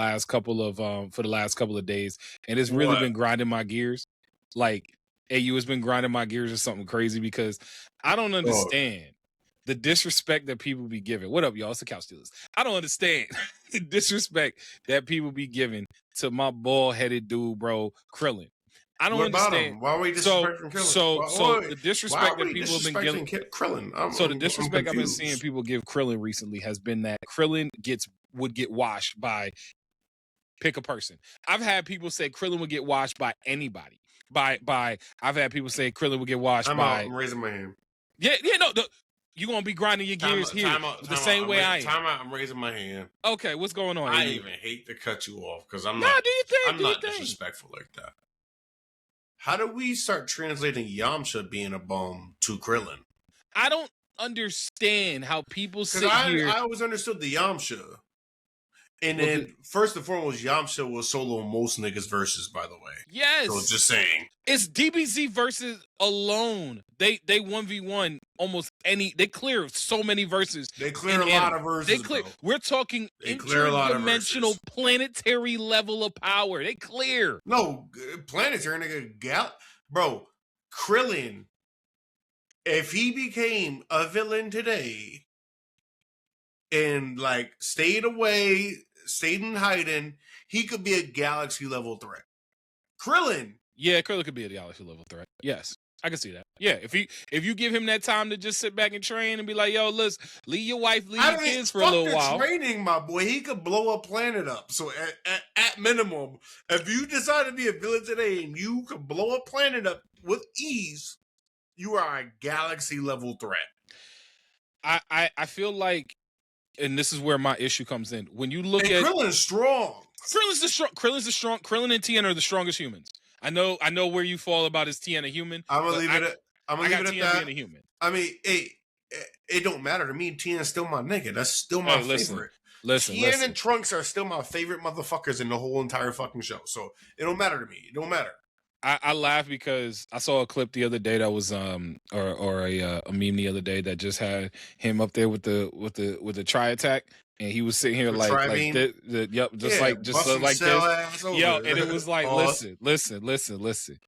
last couple of days, and it's really What? been grinding my gears. Like AU has been grinding my gears or something crazy because I don't understand the disrespect that people be giving. What up, y'all? It's the Couch Stealers. I don't understand the disrespect that people be giving to my bald-headed dude, bro, Krillin. I don't understand. Why are we disrespecting Krillin? So the disrespect that people have been giving Krillin. the disrespect I've been seeing people give Krillin recently has been that Krillin would get washed by pick a person. I've had people say Krillin would get washed by anybody. I've had people say Krillin would get washed by. I'm raising my hand. Yeah, no. You're gonna be grinding your gears here the same way I am. I'm raising my hand. Okay, what's going on? I even hate to cut you off because I'm do you think? I'm not disrespectful like that. How do we start translating Yamcha being a bum to Krillin? I don't understand how people sit here. I always understood the Yamcha. And then, first and foremost, Yamcha was solo most niggas' verses, by the way. Yes. So just saying. It's DBZ versus alone. They 1v1 almost any. They clear so many verses. They clear a lot of verses. We're talking interdimensional planetary level of power. They clear. No, planetary, nigga. Bro, Krillin, if he became a villain today and, like, stayed in hiding, he could be a galaxy level threat. Krillin. Yeah, Krillin could be a galaxy level threat. Yes, I can see that. Yeah, if you give him that time to just sit back and train and be like, yo, listen, leave your wife, leave your kids for a little while. Training, my boy. He could blow a planet up. So at minimum, if you decide to be a villain today and you could blow a planet up with ease, you are a galaxy level threat. I feel like, and this is where my issue comes in. When you look at Krillin's strong. Krillin's the strong. Krillin and Tien are the strongest humans. I know where you fall about is Tien a human. I'm gonna leave it at that. Being a human. I mean, it don't matter to me. Tien's still my nigga. That's still my favorite. Tien and Trunks are still my favorite motherfuckers in the whole entire fucking show. So it don't matter to me. It don't matter. I laugh because I saw a clip the other day that was or a meme the other day that just had him up there with the tri attack, and he was sitting here like this. Yo, and it was like, listen.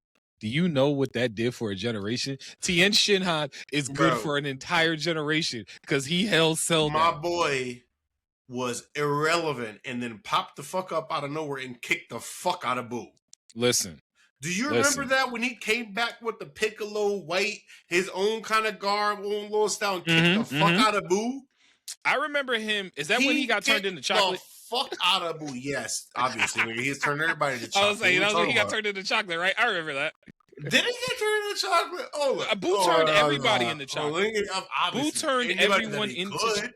Do you know what that did for a generation? Tien Shinhan is good for an entire generation because he held Cell down. My boy was irrelevant and then popped the fuck up out of nowhere and kicked the fuck out of Boo. Listen. Do you remember that when he came back with the Piccolo white, his own kind of garb, own little style, and kicked the fuck out of Boo? I remember him. Is that when he got turned into chocolate? The fuck out of Boo, yes. Obviously. He's turned everybody into chocolate. I was saying, when he got turned into chocolate, right? I remember that. Did he get turned into chocolate? Boo turned everybody into chocolate. Boo turned everyone into...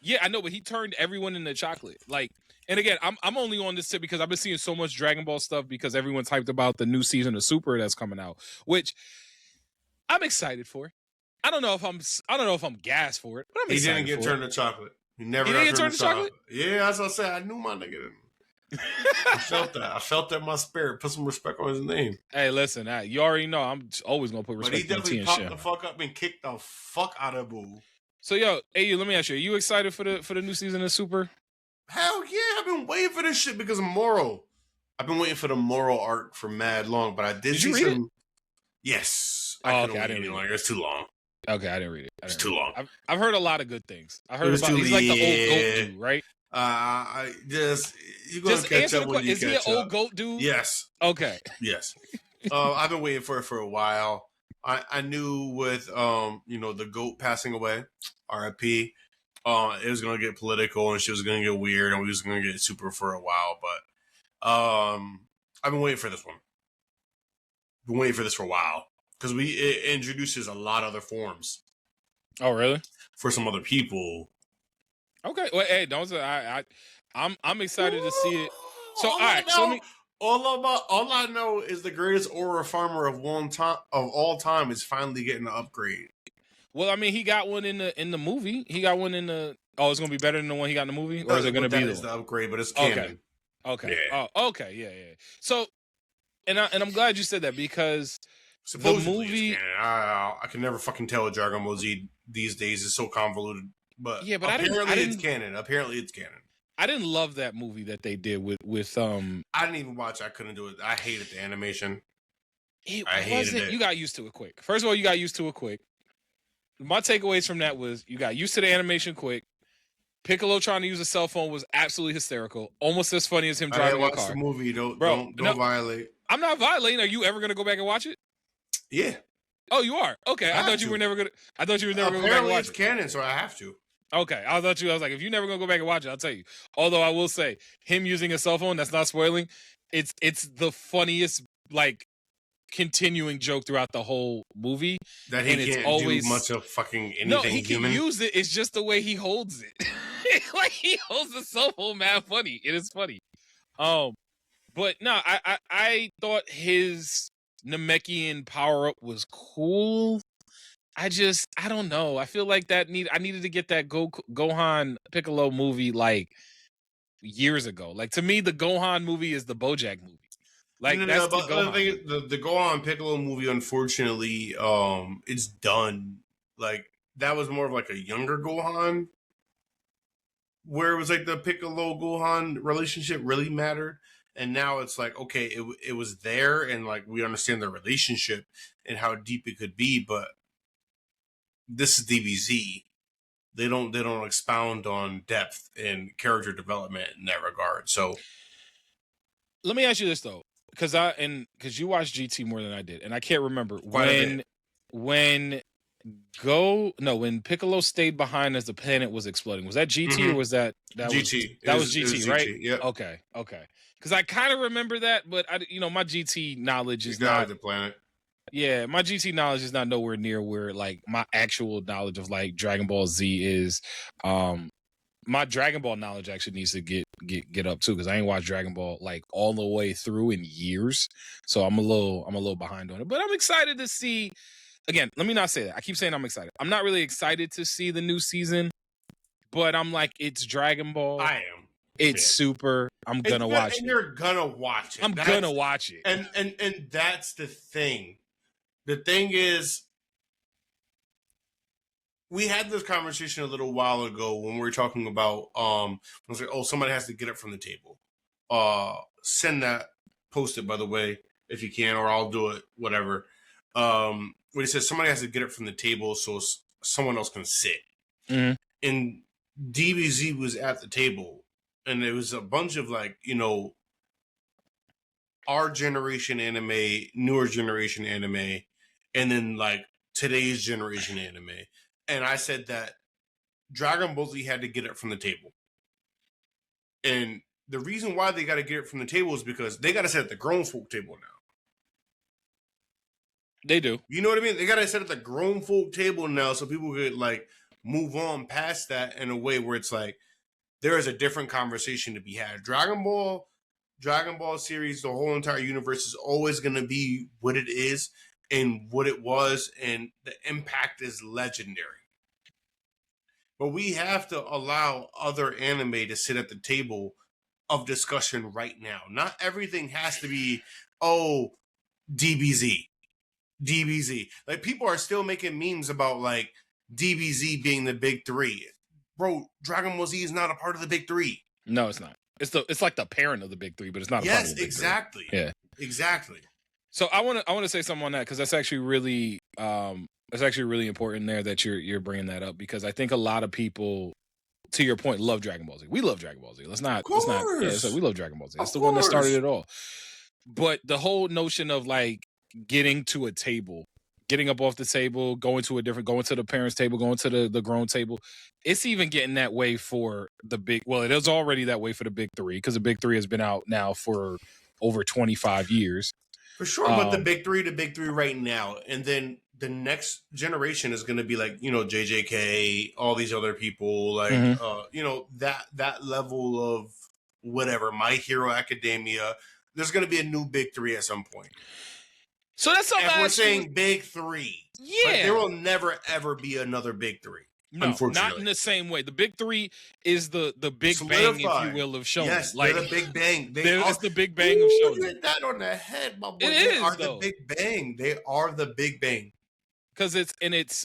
Yeah, I know, but he turned everyone into chocolate. Like, and again, I'm only on this tip because I've been seeing so much Dragon Ball stuff because everyone's hyped about the new season of Super that's coming out, which I'm excited for. I don't know if I'm gassed for it, but I'm excited. He didn't get turned to chocolate. He never got turned to chocolate. Yeah, as I said, I knew my nigga. I felt that. I felt that in my spirit. Put some respect on his name. Hey, listen, you already know I'm always gonna put respect on T and shit. But he definitely popped the fuck up and kicked the fuck out of Boo. So, yo, hey, let me ask you: are you excited for the new season of Super? Hell yeah! I've been waiting for this shit because of Moro. I've been waiting for the Moro arc for mad long, but I did see you read some. It? Yes. I didn't read it. It's too long. Okay, I didn't read it. It's too long. I've heard a lot of good things. I heard about he's like the old goat dude, right? You're gonna catch up when you catch up. Is he an old goat dude? Yes. Okay. Yes. I've been waiting for it for a while. I knew with the goat passing away, R.I.P. It was gonna get political and shit was gonna get weird and we was gonna get Super for a while, but I've been waiting for this one. Been waiting for this for a while because it introduces a lot of other forms. Oh, really? For some other people. Okay. Well, hey, don't say I'm excited to see it. So, all right. All I know is the greatest aura farmer of all time is finally getting an upgrade. Well, I mean, he got one in the movie. He got one in the. Oh, it's gonna be better than the one he got in the movie, or is it gonna be the upgrade? But it's canon. Okay. Yeah. Oh, okay. Yeah. So, and I'm glad you said that because supposedly the movie. It's canon. I can never fucking tell with Dragon Ball Z these days. It's so convoluted. But yeah, but apparently it's canon. Apparently it's canon. I didn't love that movie that they did with I didn't even watch. I couldn't do it. I hated the animation. I hated it. You got used to it quick. First of all, you got used to it quick. My takeaways from that was you got used to the animation quick. Piccolo trying to use a cell phone was absolutely hysterical. Almost as funny as him driving a car. Watch the movie. Don't violate. I'm not violating. Are you ever going to go back and watch it? Yeah. Oh, you are? Okay. I thought you were never going to. I thought you were never going to go back and watch it. It's canon, so I have to. Okay. I was like, if you're never going to go back and watch it, I'll tell you. Although I will say, him using a cell phone, that's not spoiling. It's the funniest, like, continuing joke throughout the whole movie. That he can't do much of fucking anything. No, he can use it. It's just the way he holds it. Like, he holds the cell phone mad funny. It is funny. But no, I thought his Namekian power up was cool. I don't know. I feel like I needed to get that Gohan Piccolo movie like years ago. Like, to me, the Gohan movie is the BoJack movie. Like, that's the Gohan. The Gohan Piccolo movie, unfortunately, it's done. Like, that was more of like a younger Gohan, where it was like the Piccolo Gohan relationship really mattered. And now it's like, okay, it was there, and like we understand the relationship and how deep it could be, but this is DBZ. They don't expound on depth and character development in that regard. So let me ask you this though, because you watched GT more than I did, and I can't remember when Piccolo stayed behind as the planet was exploding. Was that GT or was that GT? That was GT, right? Yeah. Okay. Because I kind of remember that, but my GT knowledge is not the planet. Yeah, my GT knowledge is not nowhere near where like my actual knowledge of like Dragon Ball Z is. My Dragon Ball knowledge actually needs to get up too, because I ain't watched Dragon Ball like all the way through in years, so I'm a little behind on it. But I'm excited to see. Again, let me not say that. I keep saying I'm excited. I'm not really excited to see the new season, but I'm like, it's Dragon Ball. I am. It's super. I'm gonna watch it. And you're gonna watch it. I'm gonna watch it. And that's the thing. The thing is, we had this conversation a little while ago when we were talking about I was like, oh, somebody has to get up from the table. Send that, post it, by the way, if you can, or I'll do it, whatever. When he says somebody has to get up from the table so someone else can sit. Mm-hmm. And DBZ was at the table, and it was a bunch of like, our generation anime, newer generation anime, and then like today's generation anime. And I said that Dragon Ball Z had to get it from the table. And the reason why they got to get it from the table is because they got to sit at the grown folk table now. They do. You know what I mean? They got to sit at the grown folk table now so people could like move on past that in a way where it's like there is a different conversation to be had. Dragon Ball series, the whole entire universe is always going to be what it is and what it was, and the impact is legendary. But we have to allow other anime to sit at the table of discussion right now. Not everything has to be, DBZ. Like, people are still making memes about like DBZ being the big three. Bro, Dragon Ball Z is not a part of the big three. No, it's not. It's like the parent of the big three, but it's not a part of the big exactly. three. Yeah, exactly. So I want to say something on that, because that's actually really important there that you're bringing that up, because I think a lot of people, to your point, love Dragon Ball Z. We love Dragon Ball Z. Let's not. We love Dragon Ball Z. It's the one that started it all. But the whole notion of like getting to a table, getting up off the table, going to the parents' table, going to the grown table, it's even getting that way for the big. Well, it is already that way for the big three, because the big three has been out now for over 25 years. For sure, but the big three right now, and then the next generation is going to be like, JJK, all these other people, like, that level of whatever, My Hero Academia. There's going to be a new big three at some point. So that's something we're saying big three. Yeah. Like, there will never, ever be another big three. No, not in the same way. The big three is the big bang, if you will, of shonen. Yes, like, they're the big bang. It's the big bang of shonen. You hit that on the head, my boy. They are the big bang. They are the big bang. Because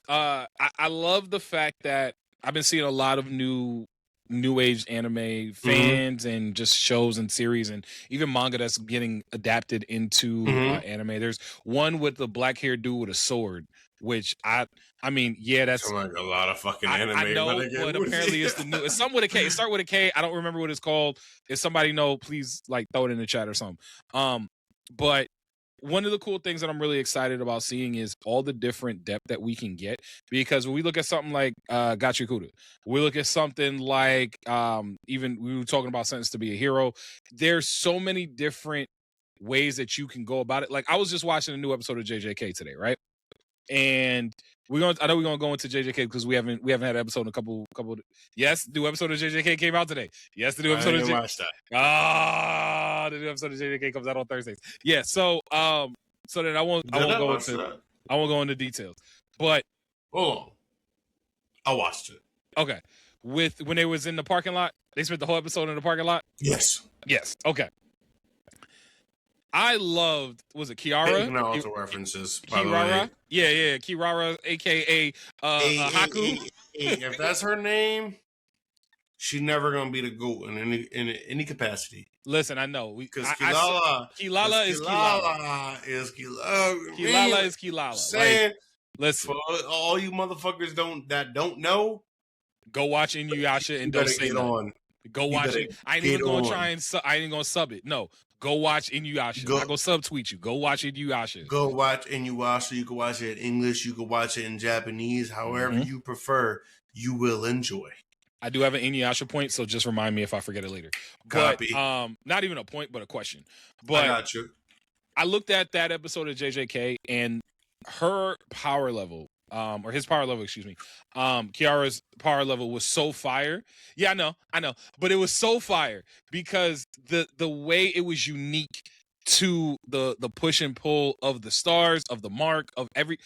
I love the fact that I've been seeing a lot of new new age anime fans and just shows and series and even manga that's getting adapted into anime. There's one with the black haired dude with a sword, which I mean, yeah, that's like a lot of fucking anime. I know, but apparently it's the new. It's something with a K. It start with a K. I don't remember what it's called. If somebody know, please like throw it in the chat or something. But one of the cool things that I'm really excited about seeing is all the different depth that we can get, because when we look at something like Gachikuta, we look at something like even we were talking about Sentence to be a Hero. There's so many different ways that you can go about it. Like I was just watching a new episode of JJK today, right? And I know we're gonna go into JJK because we haven't had an episode in a couple. Yes, the new episode of JJK came out today. Yes, the new episode of JJK. The new episode of JJK comes out on Thursdays. Yeah, so then I won't go into details. But hold on, I watched it. Okay, when they was in the parking lot, they spent the whole episode in the parking lot. Yes. Okay. I loved, was it Kiara? Naruto references, by Kirara? Yeah, Kirara, aka Haku. If that's her name, she's never gonna be the GOAT in any capacity. Listen, I know because Kilala is Kilala. Kilala is Kilala. Saying, listen, for all you motherfuckers that don't know, go watch Inuyasha and don't say nothing. Go watch it. I ain't even gonna try and I ain't gonna sub it. No. Go watch Inuyasha. I go subtweet you. Go watch Inuyasha. Go watch Inuyasha. You can watch it in English. You can watch it in Japanese. However you prefer, you will enjoy. I do have an Inuyasha point, so just remind me if I forget it later. Copy. But not even a point, but a question. But I got you. I looked at that episode of JJK and her power level, or his power level, excuse me. Kiara's power level was so fire. Yeah, I know. But it was so fire because the way it was unique to the push and pull of the stars, of the mark, of every.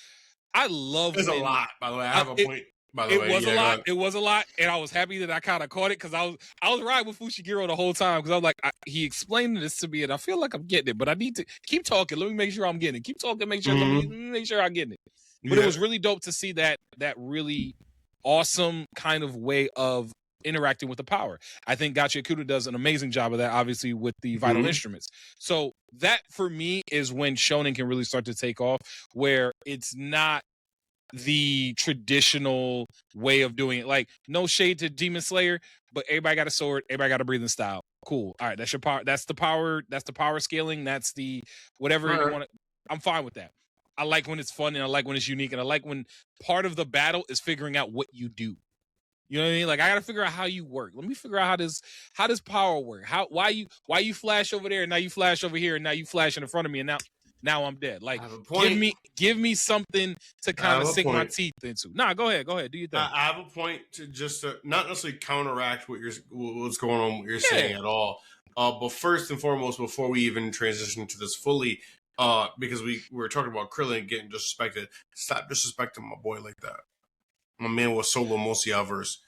I love it. There's a lot, by the way. I have a point. By the way, it was a lot. It was a lot, and I was happy that I kind of caught it because I was riding with Fushiguro the whole time because I was like, he explained this to me, and I feel like I'm getting it, but I need to keep talking. Let me make sure I'm getting it. Keep talking. Let me make sure I'm getting it. But it was really dope to see that really awesome kind of way of interacting with the power. I think Gachikuta does an amazing job of that, obviously, with the vital instruments. So that, for me, is when shonen can really start to take off, where it's not the traditional way of doing it. Like, no shade to Demon Slayer, but everybody got a sword, everybody got a breathing style. Cool. All right, that's your power. That's the power scaling. That's the whatever you want to. I'm fine with that. I like when it's fun, and I like when it's unique, and I like when part of the battle is figuring out what you do. You know what I mean? Like, I got to figure out how you work. Let me figure out how does power work? Why you flash over there, and now you flash over here, and now you flash in front of me, and now I'm dead. Like, give me something to kind of sink my teeth into. Nah, go ahead, do your thing. I have a point to just not necessarily counteract what's going on, what you're saying at all. But first and foremost, before we even transition to this fully. Because we were talking about Krillin getting disrespected. Stop disrespecting my boy like that. My man was solo Mosia verse.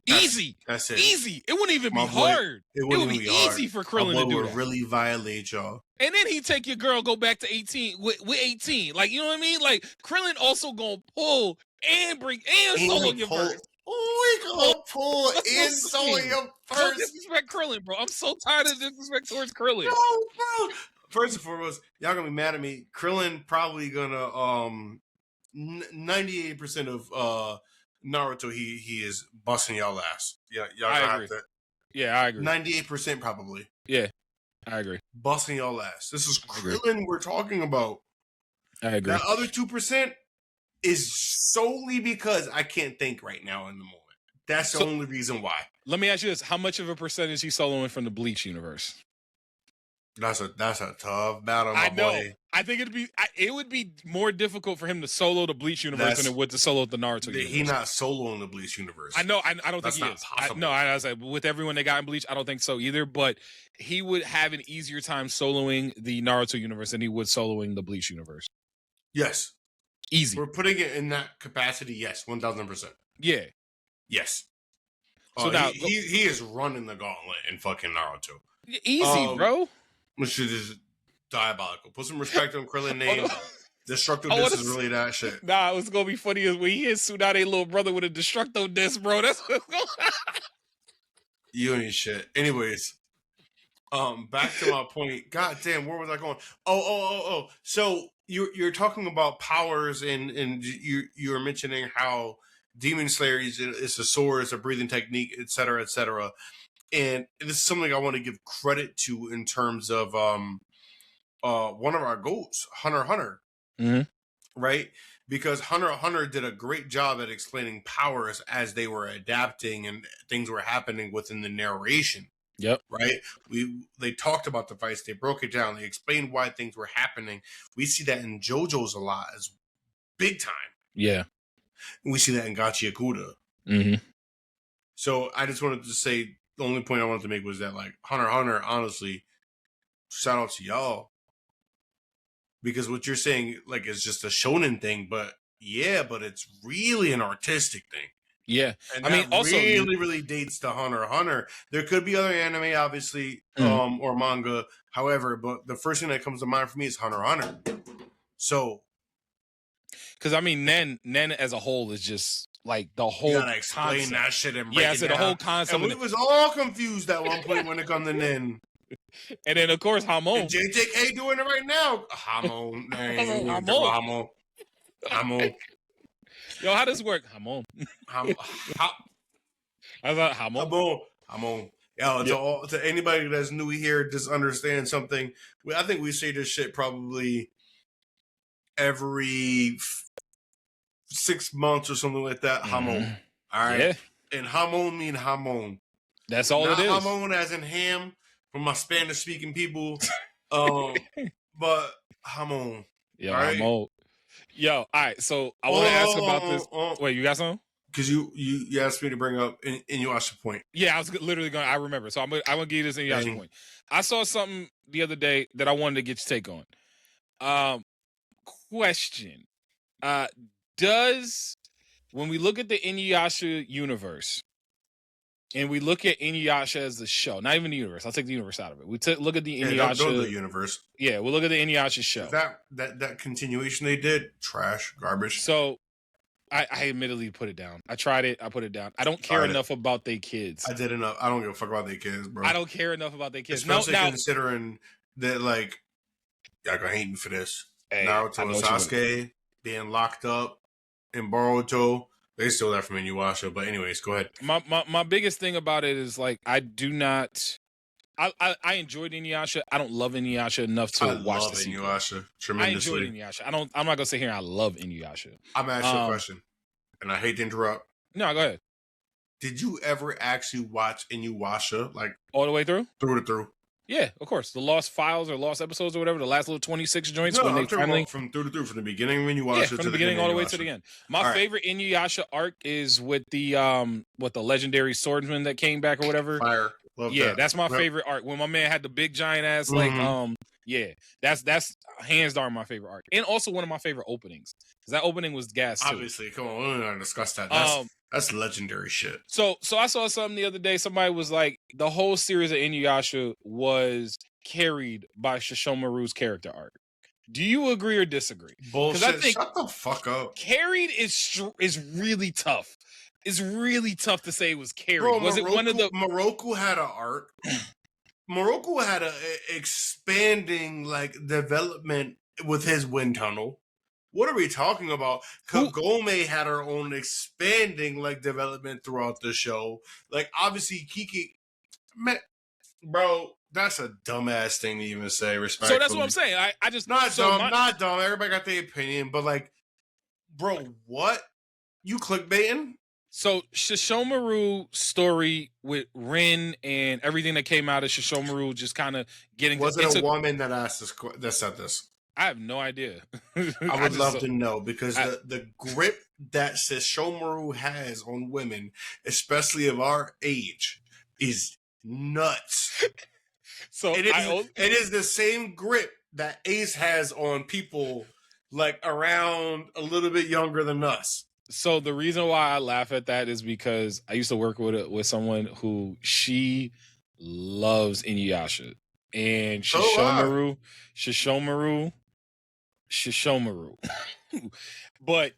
Easy. That's it. Easy. It wouldn't even be hard. It would be easy for Krillin to do that. Really violate y'all. And then he take your girl, go back to 18 with 18. Like, you know what I mean? Like, Krillin also gonna pull and bring and solo your verse. We gonna pull and solo your verse. Don't disrespect Krillin, bro. I'm so tired of disrespect towards Krillin. No, bro. First and foremost, y'all gonna be mad at me. Krillin probably gonna 98% of Naruto he is busting y'all ass. Yeah, y'all I gonna agree. have to. Yeah, I agree. 98% probably. Yeah, I agree. Busting y'all ass. This is Krillin we're talking about. I agree. That other 2% is solely because I can't think right now in the moment. That's the only reason why. Let me ask you this: how much of a percentage he soloing from the Bleach universe? That's a tough battle, my I know. boy. I think it would be more difficult for him to solo the Bleach universe than it would to solo the Naruto universe. He's not soloing the Bleach universe. I know. I don't think he is. I was like, with everyone they got in Bleach, I don't think so either. But he would have an easier time soloing the Naruto universe than he would soloing the Bleach universe. Yes. Easy. We're putting it in that capacity. Yes, 1,000%. Yeah. Yes. So now he is running the gauntlet in fucking Naruto. Easy, bro. Which is diabolical. Put some respect on Krillin name. Destructo Disc is really that shit. Nah, what's gonna be funny is when he hits Tsunade little brother with a Destructo Disc, bro. That's what's going on. You ain't shit. Anyways, back to my point. God damn, where was I going? Oh. So you're talking about powers, and you were mentioning how Demon Slayer is a sword, it's a breathing technique, etc., etc. And this is something I want to give credit to in terms of one of our goats, Hunter x Hunter, right? Because Hunter x Hunter did a great job at explaining powers as they were adapting and things were happening within the narration. Yep. Right. They talked about the fights. They broke it down. They explained why things were happening. We see that in JoJo's a lot, as big time. Yeah. And we see that in Gachi Akuda. So I just wanted to say the only point I wanted to make was that like Hunter x Hunter, honestly, shout out to y'all. Because what you're saying like is just a shonen thing, but it's really an artistic thing. Yeah, and I mean, also really dates to Hunter x Hunter. There could be other anime, obviously, or manga. However, but the first thing that comes to mind for me is Hunter x Hunter. So, because I mean, Nen as a whole is just like the whole. You gotta explain concept. That shit and break it down. The whole concept. And we was all confused at one point when it comes to Nen. And then of course Hamon. JTK doing it right now. Hamon. Yo, how does it work? Hamon. I thought Hamon. Yo, to anybody that's new here, just understand something. I think we say this shit probably every 6 months or something like that. Hamon. All right. Yeah. And Hamon mean Hamon. That's all Not it is. Hamon as in ham for my Spanish speaking people. But Hamon. Yeah, right? Hamon. Yo, all right. So I want to ask about this. Wait, you got something? Because you asked me to bring up Inuyasha point. Yeah, I was literally going. I remember. So I'm gonna give you this Inuyasha point. I saw something the other day that I wanted to get your take on. Question: does when we look at the Inuyasha universe and we look at Inuyasha as the show, not even the universe. I'll take the universe out of it. We look at the Inuyasha. Don't do the universe. Yeah, we'll look at the Inuyasha show. That continuation they did, trash, garbage. So, I admittedly put it down. I tried it. I put it down. I don't care enough about their kids. I did enough. I don't give a fuck about their kids, bro. I don't care enough about their kids. Especially considering that, like, y'all gonna hate me for this. Hey, Naruto and Sasuke being locked up in Boruto. They stole that from Inuyasha, but anyways, go ahead. My biggest thing about it is like I do not. I enjoyed Inuyasha. I don't love Inuyasha enough to watch the sequel. Inuyasha tremendously. I enjoyed Inuyasha. I'm not gonna sit here and I love Inuyasha. I'm gonna ask you a question, and I hate to interrupt. No, go ahead. Did you ever actually watch Inuyasha like all the way through? Through. Yeah, of course. The lost files or lost episodes or whatever, the last little 26 joints when they finally from through from the beginning when you watch it from the beginning all the way to the end. My favorite Inuyasha arc is with the legendary swordsman that came back or whatever. Fire. Love that. That's my favorite arc. When my man had the big giant ass that's hands down my favorite arc. And also one of my favorite openings. Because that opening was gas too. Obviously, come on, we're not gonna discuss that. That's legendary shit. So I saw something the other day. Somebody was like, the whole series of Inuyasha was carried by Sesshomaru's character arc. Do you agree or disagree? Bullshit. I think shut the fuck up. Carried is really tough. It's really tough to say it was carried. Bro, was it one of the Moroku had an arc? Moroku had a expanding like development with his wind tunnel. What are we talking about? Kagome had her own expanding like development throughout the show. Like obviously Kiki, man, bro, that's a dumbass thing to even say. Respectfully. So that's what I'm saying. I just not dumb. Everybody got their opinion, but like, bro, what you clickbaiting? So Sesshomaru story with Rin and everything that came out of Sesshomaru just kind of getting. Was it a woman that asked this? That said this? I have no idea. I would love to know because the grip that Sesshomaru has on women, especially of our age, is nuts. So it is the same grip that Ace has on people like around a little bit younger than us. So the reason why I laugh at that is because I used to work with someone who she loves Inuyasha and Sesshomaru. But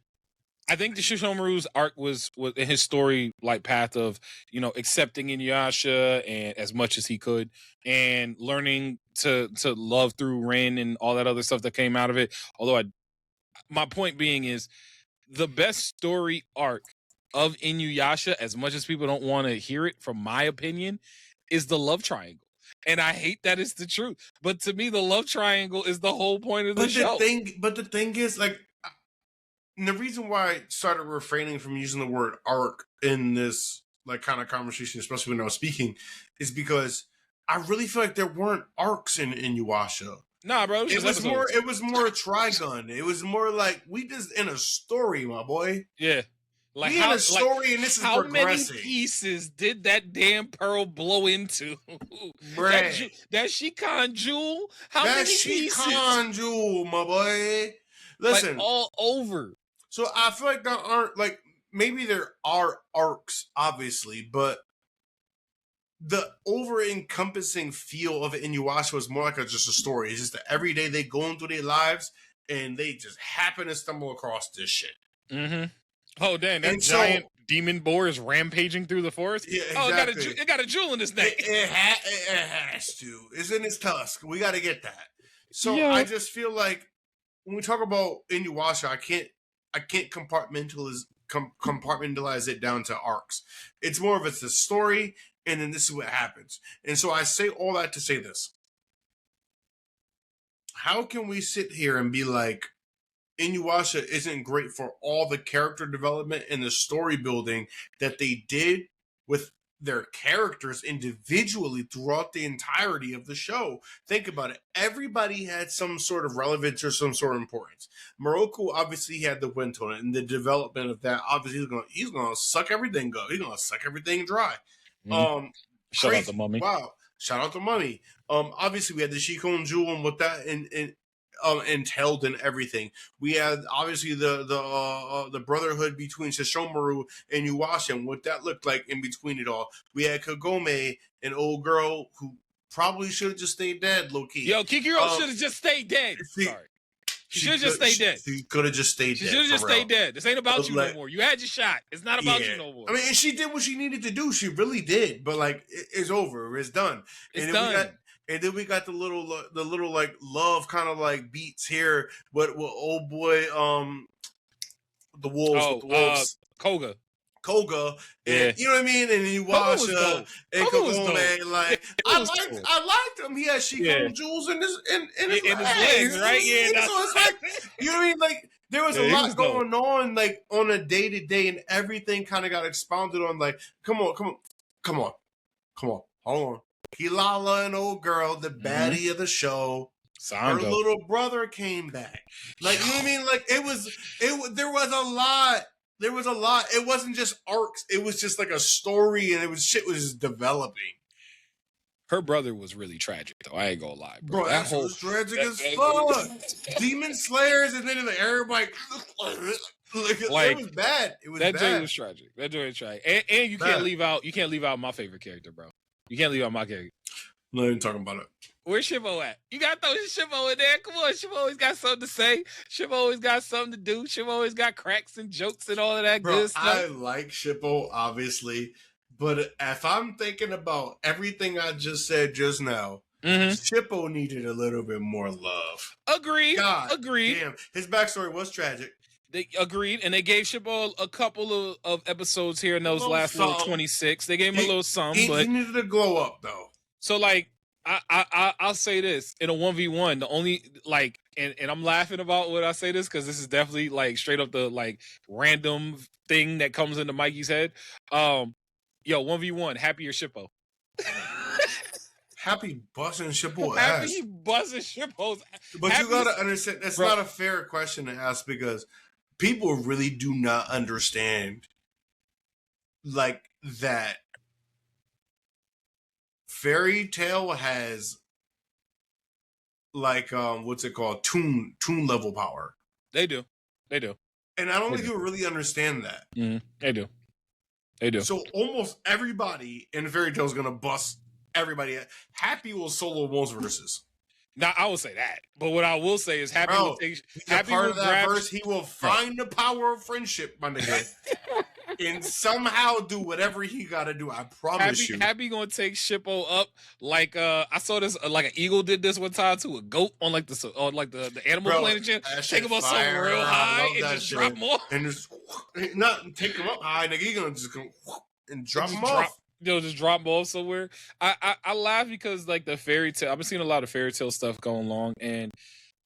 I think the Sesshomaru's arc was in his story like path of, you know, accepting Inuyasha and as much as he could and learning to love through Rin and all that other stuff that came out of it. Although my point being is the best story arc of Inuyasha, as much as people don't want to hear it from my opinion, is the love triangle. And I hate that it's the truth. But to me, the love triangle is the whole point of the show. But the thing is, like, and the reason why I started refraining from using the word arc in this like kind of conversation, especially when I was speaking, is because I really feel like there weren't arcs in Inuyasha. Nah, bro. It was more a Trigun. It was more like we just in a story, my boy. Yeah. Like we in a story, and this is progressing. How many pieces did that damn pearl blow into? That Shikan jewel? How many pieces? That Shikan jewel, my boy. Listen, like all over. So I feel like there aren't, like, maybe there are arcs, obviously, but the over-encompassing feel of Inuyasha was more like just a story. It's just that every day they go into their lives and they just happen to stumble across this shit. Mm-hmm. Oh, damn, that giant demon boar is rampaging through the forest? Yeah, exactly. Oh, it got a jewel in its neck. It has to. It's in its tusk. We got to get that. So yeah. I just feel like when we talk about Inuyasha, I can't compartmentalize it down to arcs. It's more of it's a story, and then this is what happens. And so I say all that to say this. How can we sit here and be like, Inuyasha isn't great for all the character development and the story building that they did with their characters individually throughout the entirety of the show? Think about it. Everybody had some sort of relevance or some sort of importance. Moroku obviously had the wind tone, and the development of that, obviously he's gonna suck everything up. He's gonna suck everything dry. Shout out to Mummy. Wow. Shout out to Mummy. Obviously we had the Shikon Jewel and what that entailed and everything. We had obviously the brotherhood between Sesshomaru and Inuyasha and what that looked like in between it all. We had Kagome, an old girl who probably should have just stayed dead, low key. Yo, Kikiro should have just stayed dead. Sorry. She should have just stayed dead. She could have just stayed dead. She should have just stayed dead. This ain't about you no more. You had your shot. It's not about you no more. I mean, and she did what she needed to do. She really did. But like, it's over. It's done. It's done. And then we got the little like love kind of like beats here. What old boy the wolves. Koga, and you know what I mean, and Inuyasha and Kagome, like I liked him. He had Shikon jewels in his legs, right? Yeah, so it's like, you know what I mean, like there was a lot going on, like on a day to day, and everything kind of got expounded on. Like, come on, hold on. Kilala, an old girl, the baddie of the show. Her little brother came back. Like, you know what I mean? Like there was a lot. There was a lot. It wasn't just arcs. It was just like a story, and shit was developing. Her brother was really tragic, though. I ain't gonna lie, bro. That was tragic as fuck. Demon Slayers, and then like everybody. Like, it was bad. It was that bad. Joint was tragic. That joint was tragic. And you can't leave out. You can't leave out my favorite character, bro. You can't leave out my character. I'm not even talking about it. Where's Shippo at? You gotta throw Shippo in there. Come on, Shippo always got something to say. Shippo always got something to do. Shippo always got cracks and jokes and all of that good stuff. I like Shippo, obviously, but if I'm thinking about everything I just said just now, Shippo needed a little bit more love. Agreed. Agreed. Damn, his backstory was tragic. They agreed, and they gave Shippo a couple of episodes here in those last little 26. They gave him a little something, but he needed to glow up though. So like. I'll say this in a 1v1. The only like, and I'm laughing about what I say this because this is definitely like straight up the like random thing that comes into Mikey's head. Yo, 1v1, Happy or Shippo? Happy busting Shippo ass. Happy busting Shippo's ass. But you gotta understand that's not a fair question to ask because people really do not understand like that. Fairy Tail has like what's it called? Toon level power. They do. And I don't think people really understand that. They do. So almost everybody in Fairy Tail is gonna bust everybody. Happy will solo most verses. Now I will say that, but what I will say is Happy will take. Happy part will of that grab, verse. He will find the power of friendship, my nigga, and somehow do whatever he got to do. I promise you. Happy gonna take Shippo up like I saw this like an eagle did this one time to a goat on like the Animal Planet channel. Take him up so real high and just drop him off, and just not take him up high, nigga. He gonna just go and drop him off. Just drop them off somewhere. I laugh because like the fairy tale. I've been seeing a lot of fairy tale stuff going along, and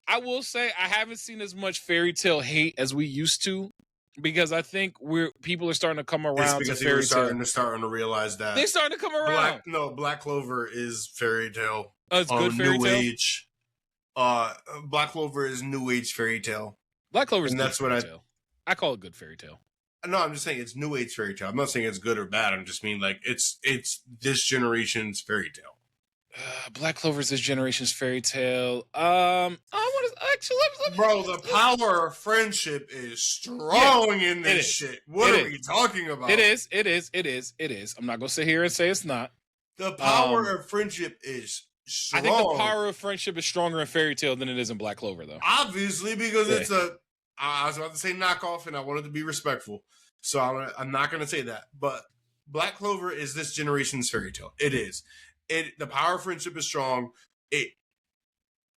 I will say I haven't seen as much fairy tale hate as we used to, because I think people are starting to come around to fairy tale. Starting to realize that they're starting to come around. Black Clover is fairy tale. It's good fairy new tale. Age. Black Clover is new age fairy tale. Black Clover is and that's what I call it good fairy tale. No, I'm just saying it's new age fairy tale. I'm not saying it's good or bad. I'm just mean like it's this generation's fairy tale. Black Clover is this generation's fairy tale. I want to actually let me bro. The power of friendship is strong in this shit. What are we talking about? It is. I'm not gonna sit here and say it's not. The power of friendship is strong. I think the power of friendship is stronger in fairy tale than it is in Black Clover, though. Obviously, because it's a. I was about to say knockoff, and I wanted to be respectful, so I'm not going to say that. But Black Clover is this generation's fairy tale. It is. The power of friendship is strong. It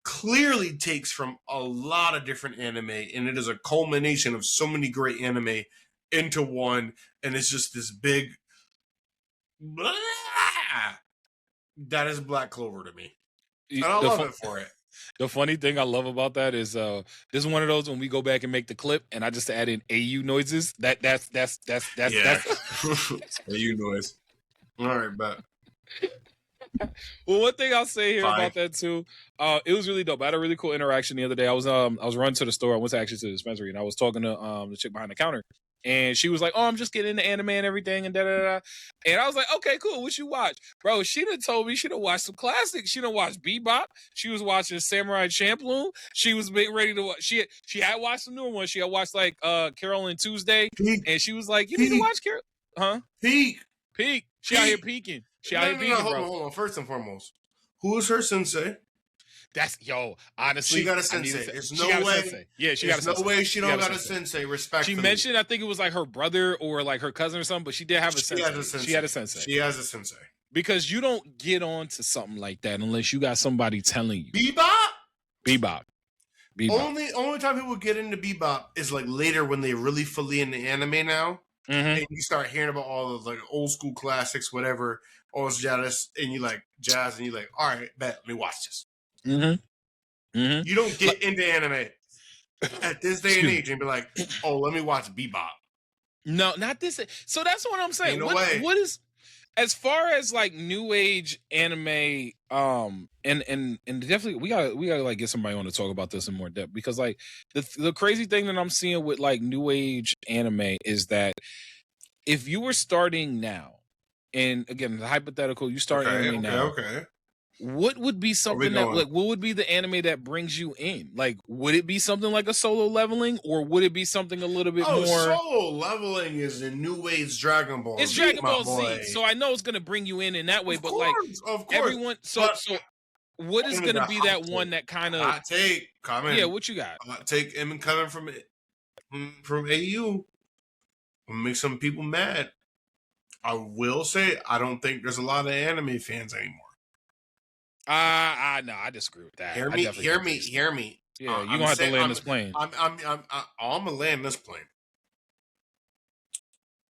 clearly takes from a lot of different anime, and it is a culmination of so many great anime into one, and it's just this big. Blah, that is Black Clover to me, and I love it for it. The funny thing I love about that is this is one of those when we go back and make the clip and I just add in AU noises. That's AU noise. All right, but well, one thing I'll say here about that too, it was really dope. I had a really cool interaction the other day. I was running to the store. I went to the dispensary and I was talking to the chick behind the counter. And she was like, "Oh, I'm just getting into anime and everything, and da da da." And I was like, "Okay, cool. What you watch, bro?" She done told me she done watched some classics. She done watched Bebop. She was watching Samurai Champloo. She was ready to watch. She had watched some newer ones. She had watched like Carol and Tuesday, and she was like, "You need to watch Carol, huh?" Peak. She out here peaking. Hold on. First and foremost, who is her sensei? Honestly, she got a sensei. There's no way. Yeah, she got a sensei. No way she don't got a sensei. Respectfully. She mentioned, I think it was like her brother or like her cousin or something, but she did have a sensei. She had a sensei. She has a sensei. Because you don't get on to something like that unless you got somebody telling you. Bebop. Only time people get into Bebop is like later when they really fully into anime now. Mm-hmm. And you start hearing about all those like old school classics, whatever, all this jazz, and you like jazz, and you're like, all right, bet, let me watch this. Mm-hmm. Mm-hmm. You don't get into anime at this day and age and be like, oh, let me watch Bebop. No, not this. So that's what I'm saying. What is, as far as like new age anime, and definitely we gotta like get somebody on to talk about this in more depth, because like the crazy thing that I'm seeing with like new age anime is that if you were starting now, and again the hypothetical, you start anime now. Okay. What would be something that like what would be the anime that brings you in? Like, would it be something like a Solo Leveling, or would it be something a little bit more? Solo Leveling is the new age Dragon Ball. It's Dragon Ball Z, so I know it's gonna bring you in that way. Of course. Everyone, so what is gonna be that one that kind of hot take? Comment. Yeah, what you got? Hot take coming from AU. Make some people mad. I will say I don't think there's a lot of anime fans anymore. No, I disagree with that. Hear me. Yeah, you're gonna have to land this plane. I'm gonna land this plane.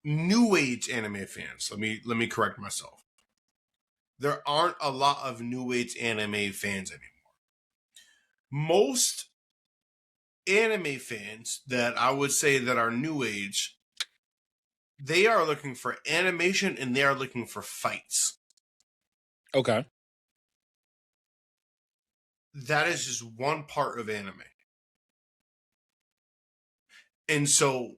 New age anime fans. Let me correct myself. There aren't a lot of new age anime fans anymore. Most anime fans that I would say that are new age, they are looking for animation and they are looking for fights. Okay. That is just one part of anime. And so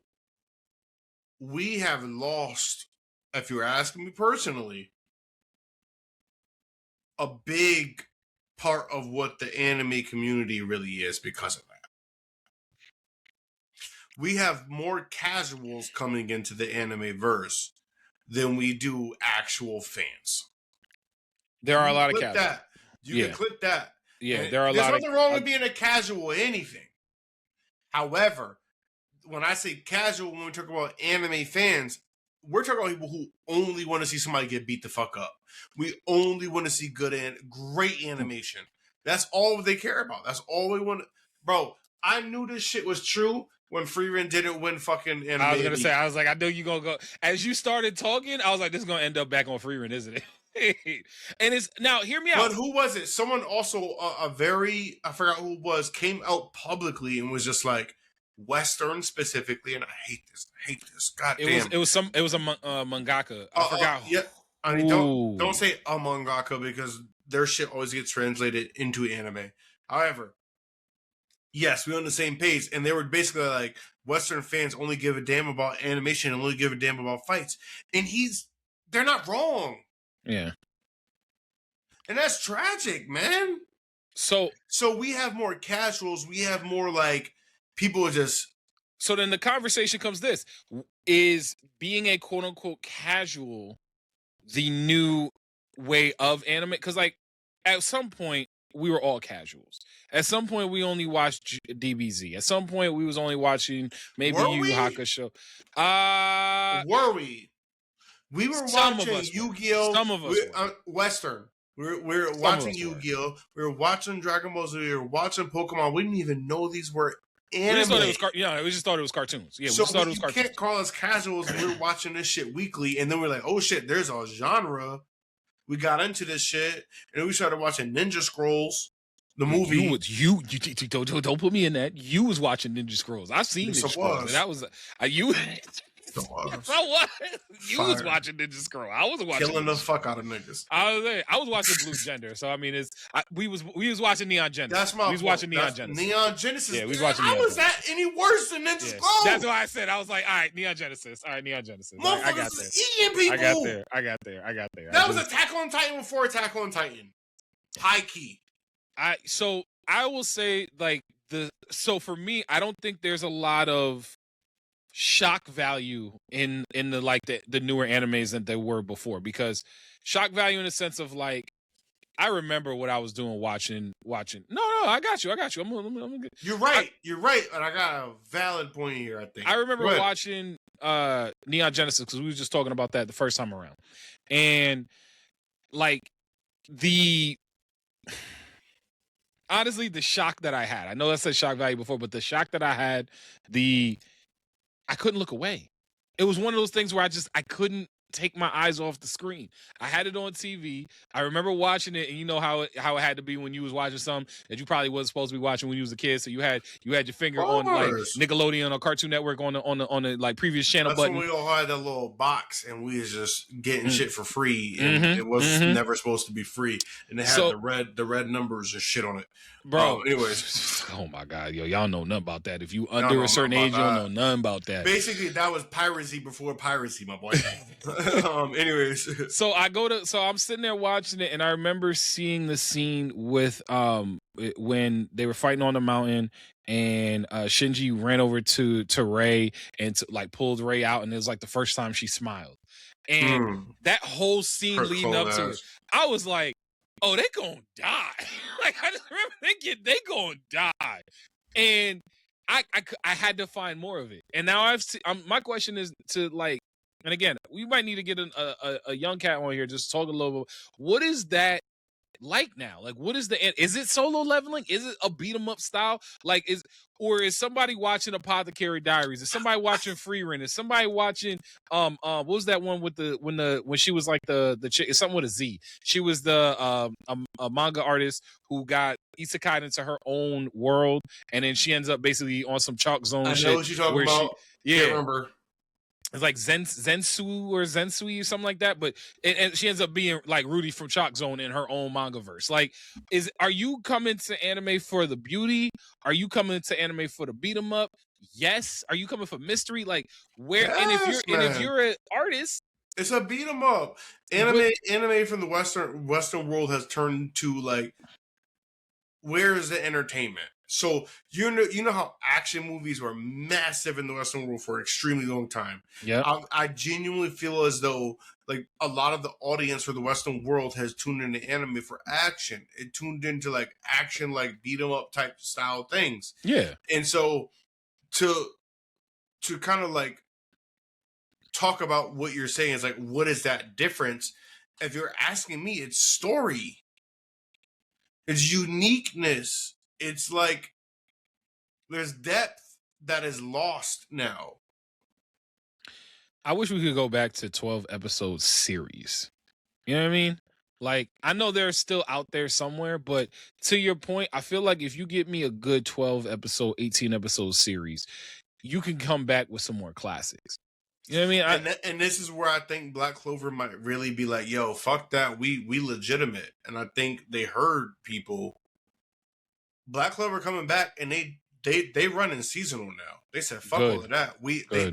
we have lost, if you're asking me personally, a big part of what the anime community really is because of that. We have more casuals coming into the anime verse than we do actual fans. There are a lot of casuals. You can clip that. Yeah, there are a there's lot nothing wrong with being a casual anything. However, when I say casual, when we talk about anime fans, we're talking about people who only want to see somebody get beat the fuck up. We only want to see good and great animation. That's all they care about. That's all we want. Bro, I knew this shit was true when Frieren didn't win fucking anime. I was gonna say, I was like, I know you gonna go. As you started talking, I was like, this is gonna end up back on Frieren, isn't it? And it's now. Hear me out. But who was it? Someone also I forgot who it was, came out publicly and was just like Western specifically, and I hate this. God damn. It was a mangaka. I forgot. Yeah. I mean, don't say a mangaka because their shit always gets translated into anime. However, yes, we're on the same page, and they were basically like Western fans only give a damn about animation and only give a damn about fights, and they're not wrong. Yeah. And that's tragic, man. So we have more casuals. We have more like people just. So then the conversation comes: this is being a quote unquote casual the new way of anime? Because like at some point we were all casuals. At some point we only watched DBZ. At some point we was only watching maybe Yu Yu Hakusho. Were we? We were watching Yu-Gi-Oh! Some of us Western. We're watching Yu-Gi-Oh! We were watching Dragon Ball Z. We were watching Pokemon. We didn't even know these were anime. We just thought it was cartoons. Yeah, so we just thought it was cartoons. You can't call us casuals. We're watching this shit weekly, and then we're like, oh shit, there's a genre. We got into this shit, and we started watching Ninja Scrolls, the movie. You don't put me in that. You was watching Ninja Scrolls. I've seen Ninja Scrolls. And that was you. So what? You was watching Ninja Scroll. I was watching killing the fuck out of niggas. I was watching Blue Gender. So I mean, we was watching Neon Genesis. That's my. We was watching Neon Genesis. Neon Genesis. Yeah, we was watching. How was that any worse than Ninja Scroll? That's why I said I was like, all right, Neon Genesis. All right, Neon Genesis. I got there. Eating people. I got there. That was Attack on Titan before Attack on Titan. High key. So I will say like so for me, I don't think there's a lot of shock value in the like the newer animes than there were before, because shock value in the sense of like I remember what I was doing watching. No, I got you. I'm good. You're right, and I got a valid point here. I think I remember watching Neon Genesis because we were just talking about that the first time around, and like honestly the shock that I had. I know that said shock value before, but the shock that I had, I couldn't look away. It was one of those things where I couldn't take my eyes off the screen. I had it on TV. I remember watching it, and you know how it had to be when you was watching something that you probably wasn't supposed to be watching when you was a kid. So you had your finger on like Nickelodeon or Cartoon Network on the like previous channel button. That's when we all had that little box, and we was just getting shit for free, and it was never supposed to be free. And it had the red numbers and shit on it. Bro, anyways. Oh my God, y'all know nothing about that. If you under a certain age, you don't know nothing about that. Basically, that was piracy before piracy, my boy. Anyways. So I'm sitting there watching it, and I remember seeing the scene with when they were fighting on the mountain, and Shinji ran over to Rei and like pulled Rei out, and it was like the first time she smiled. And that whole scene leading up to it, I was like, oh, they gonna die. Like I just remember they gonna die, and I had to find more of it. And now my question is to like, and again, we might need to get a young cat on here just talk a little bit. What is that like now? Like, what is is it solo leveling? Is it a beat 'em up style? Like, is somebody watching Apothecary Diaries? Is somebody watching Frieren? Is somebody watching what was that one with when she was like the chick? It's something with a Z. She was the a manga artist who got isekai into her own world, and then she ends up basically on some chalk zone. I know what you're talking about. Can't remember. It's like Zensu or Zensui or something like that, but and she ends up being like Rudy from Chalk Zone in her own manga verse. Like, are you coming to anime for the beauty? Are you coming to anime for the beat 'em up? Yes. Are you coming for mystery? Like, where? Yes, and if you're an artist, it's a beat 'em up. Anime from the Western world has turned to like, where is the entertainment? So you know how action movies were massive in the Western world for an extremely long time. Yeah. I genuinely feel as though like a lot of the audience for the Western world has tuned into anime for action. It tuned into like action, like beat 'em up type style things. Yeah. And so to kind of like talk about what you're saying is like, what is that difference? If you're asking me, it's story. It's uniqueness. It's like there's depth that is lost now. I wish we could go back to 12 episode series. You know what I mean? Like, I know they're still out there somewhere, but to your point, I feel like if you get me a good 12 episode, 18 episode series, you can come back with some more classics. You know what I mean? And this is where I think Black Clover might really be like, yo, fuck that. We legitimate. And I think they heard people. Black Clover coming back, and they run in seasonal now. They said fuck all of that.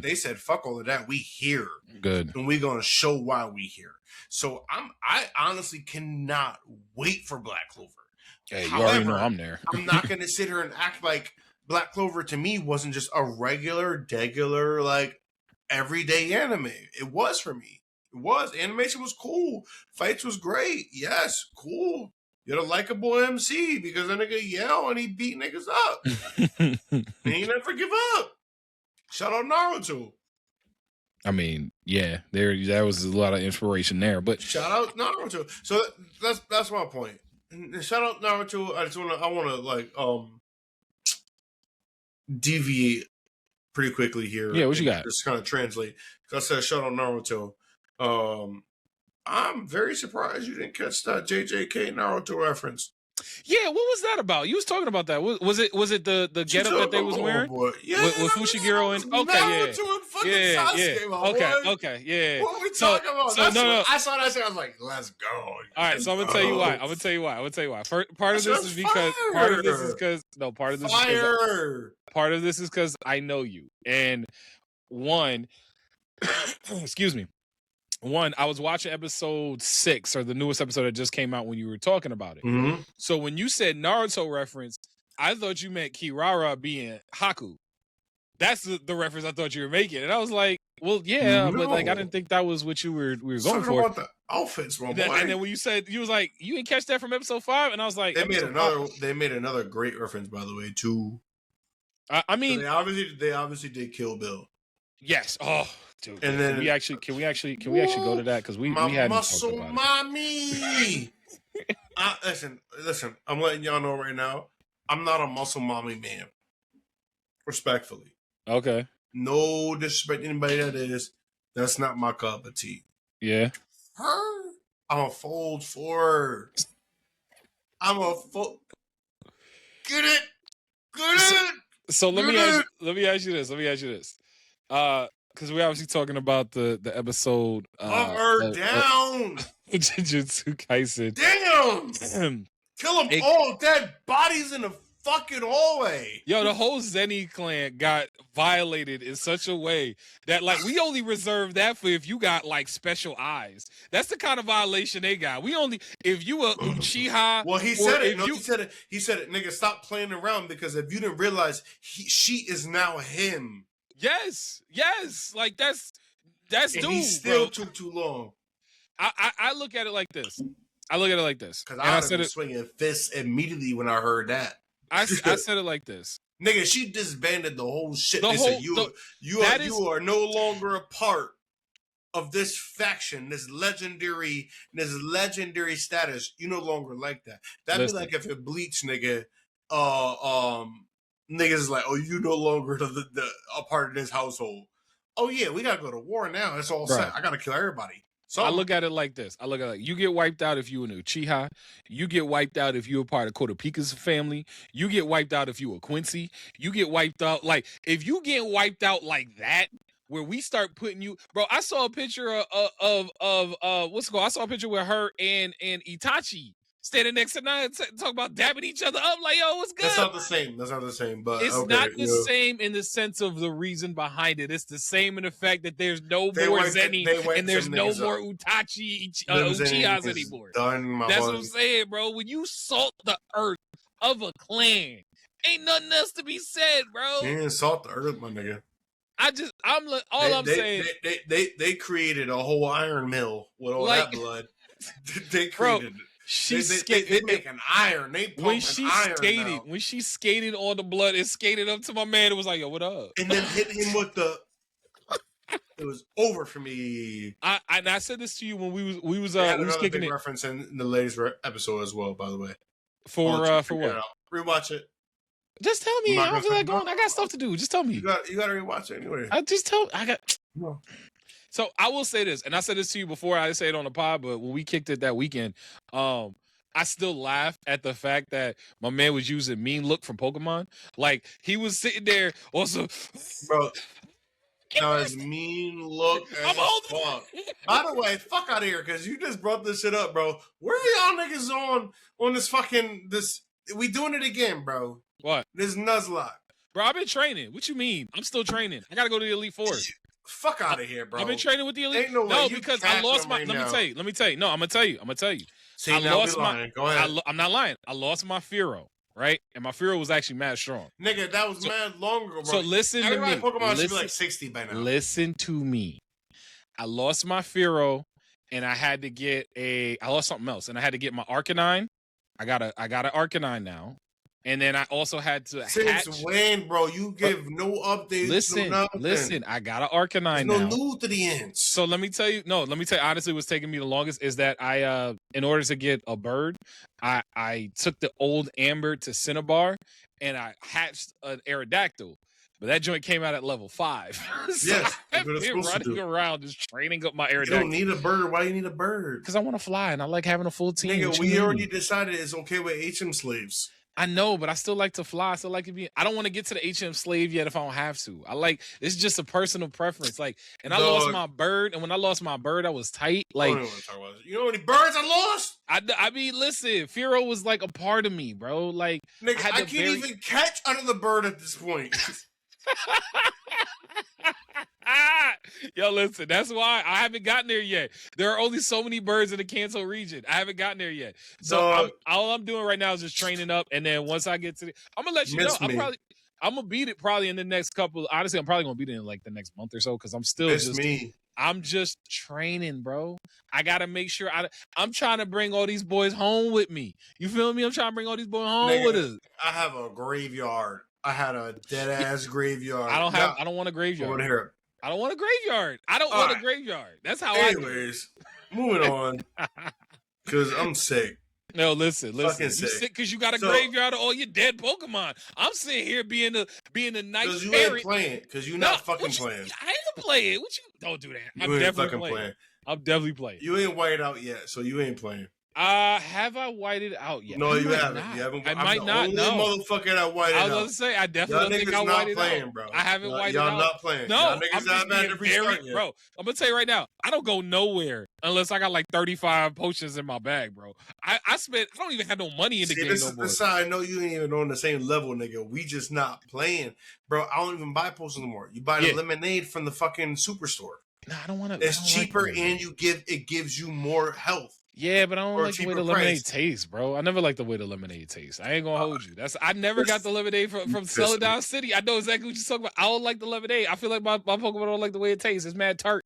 They said fuck all of that. We here. Good. And we're gonna show why we here. So I honestly cannot wait for Black Clover. Hey, you already know I'm there. I'm not gonna sit here and act like Black Clover to me wasn't just a regular, like everyday anime. It was for me. It was. Animation was cool. Fights was great. Yes, cool. You're a likable MC because that nigga yell and he beat niggas up. And he never give up. Shout out Naruto. I mean, yeah, that was a lot of inspiration there. But shout out Naruto. So that's my point. And shout out Naruto. I wanna like deviate pretty quickly here. Yeah, what you got? Just kind of translate. Because I said shout out Naruto. I'm very surprised you didn't catch that JJK Naruto reference. Yeah, what was that about? You was talking about that. Was it the getup that they was wearing? Yeah, with Fushiguro and okay, yeah. What are we talking about? So no. I saw that shit. I was like, let's go. All right, so I'm gonna tell you why. Part of this is because I know you. And one, excuse me. One, I was watching episode 6 or the newest episode that just came out when you were talking about it. Mm-hmm. So when you said Naruto reference, I thought you meant Kirara being Haku. That's the reference I thought you were making. And I was like, well, yeah, but like I didn't think that was what we were going for. About the outfits, my boy. And then when you said, you was like, you didn't catch that from episode 5? And I was like, they made another great reference, by the way, too. I mean, so they obviously did Kill Bill. Yes. Oh, dude. And then can we actually go to that? Because we hadn't muscle talked about mommy. Listen. I'm letting y'all know right now. I'm not a muscle mommy man. Respectfully. Okay. No disrespect to anybody that is. That's not my cup of tea. Yeah. Her. I'm a fold for her. I'm a fold. Get it. So let me ask you this. Because we're obviously talking about the episode. Her down. Jujutsu Kaisen. Damn. Kill them all. Dead bodies in the fucking hallway. Yo, the whole Zenny clan got violated in such a way that like we only reserve that for if you got like special eyes. That's the kind of violation they got. We only if you a Uchiha. Well, he said it. No, he said it. Nigga, stop playing around because if you didn't realize, she is now him. Yes. Like that's and dude. He still bro. took too long. I look at it like this. Because I was swinging fists immediately when I heard that. I said it like this. Nigga, she disbanded the whole shit. You are no longer a part of this faction, this legendary status. You no longer like that. That'd be like if it Bleach, nigga, niggas is like, oh, you no longer a part of this household. Oh yeah, we gotta go to war now. It's all set. I gotta kill everybody. So I look at it like this. You get wiped out if you an Uchiha. You get wiped out if you're a part of Kotopika's family. You get wiped out if you a Quincy. You get wiped out like if you get wiped out like that, where we start putting you, bro. I saw a picture of what's it called? I saw a picture with her and Itachi standing next to Naya talk about dabbing each other up like, yo, what's good? That's not the same. But it's not the same in the sense of the reason behind it. It's the same in the fact that there's no more Zenny and there's no more Uchihas anymore. That's what I'm saying, bro. When you salt the earth of a clan Ain't nothing else to be said, bro. You didn't salt the earth, my nigga. I'm saying. They created a whole iron mill with all that blood. They created it. They make an iron. They pump an iron now. When she skated all the blood, it skated up to my man. It was like, yo, what up? And then hit him with the. It was over for me. I said this to you when we was kicking big it. Reference in the latest episode as well, by the way. For what? Rewatch it. Just tell me. I don't feel like going. I got stuff to do. Just tell me. You got to rewatch it anyway. So I will say this, and I said this to you before. I didn't say it on the pod, but when we kicked it that weekend, I still laugh at the fact that my man was using Mean Look from Pokemon. Like he was sitting there also, bro. His Mean Look. I'm old. By the way, fuck out of here because you just brought this shit up, bro. Where are y'all niggas on this fucking this? We doing it again, bro. What? This Nuzlocke. Bro, I've been training. What you mean? I'm still training. I gotta go to the Elite Four. Fuck out of here, bro. I've been training with the Elite. Ain't no way. Because I lost my. Let me tell you. No, I'm gonna tell you. See, I lost my. Go ahead. I'm not lying. I lost my Firo, right? And my Firo was actually mad strong. Nigga, that was mad long ago, bro. So listen to me. Pokemon should be like 60 by now. Listen to me. I lost my Firo, and I had to get I lost something else, and I had to get my Arcanine. I got an Arcanine now. And then I also had to Since when, bro? You give no updates. Listen. I got an Arcanine now. No new to the ends. So let me tell you. Honestly, what's taking me the longest is that I, in order to get a bird, I took the old Amber to Cinnabar, and I hatched an Aerodactyl. But that joint came out at level 5. So yes, I've been running around just training up my Aerodactyl. You don't need a bird. Why you need a bird? Because I want to fly, and I like having a full team. Nigga, we already decided it's okay with HM slaves. I know, but I still like to fly. I still like to be. I don't want to get to the HM slave yet if I don't have to. It's just a personal preference. I lost my bird, and when I lost my bird, I was tight. I don't want to talk about it. You know how many birds I lost? I mean, listen, Firo was like a part of me, bro. Like, nigga, I can't even catch another bird at this point. Yo, listen, that's why I haven't gotten there yet. There are only so many birds in the Kanto region. I haven't gotten there yet. So all I'm doing right now is just training up, and then once I get to I'm gonna let you know. I'm gonna beat it probably in the next couple. Honestly, I'm probably gonna beat it in like the next month or so because I'm just training, bro. I gotta make sure I'm trying to bring all these boys home with me. You feel me? I'm trying to bring all these boys home with us. I have a graveyard. I had a dead ass graveyard. I don't want a graveyard. I want to hear it. I don't want a graveyard. I don't want a graveyard. That's how Anyways, moving on. Because I'm sick. No, listen. You sick because you got a graveyard of all your dead Pokemon. I'm sitting here being a nice Because you parent. ain't playing. Because you're not fucking playing. I am playing. Don't do that. I'm definitely playing. I'm definitely playing. You ain't whited out yet, so you ain't playing. Have I whited out yet? No, you haven't. You haven't. I might not. The only motherfucker that whited out. I was going to say, I definitely don't think I whited out. Bro. I haven't whited out. Y'all not playing. No, y'all niggas not mad to restart yet. Bro, I'm going to tell you right now, I don't go nowhere unless I got like 35 potions in my bag, bro. I don't even have no money in the game no more. This side, I know you ain't even on the same level, nigga. We just not playing. Bro, I don't even buy potions no more. You buy the lemonade from the fucking superstore. No, I don't want to. It's cheaper and it gives you more health. Yeah, but I don't like the way the lemonade tastes, bro. I never like the way the lemonade tastes. I ain't gonna hold you. I never got the lemonade from Celadon City. I know exactly what you're talking about. I don't like the lemonade. I feel like my Pokemon don't like the way it tastes. It's mad tart.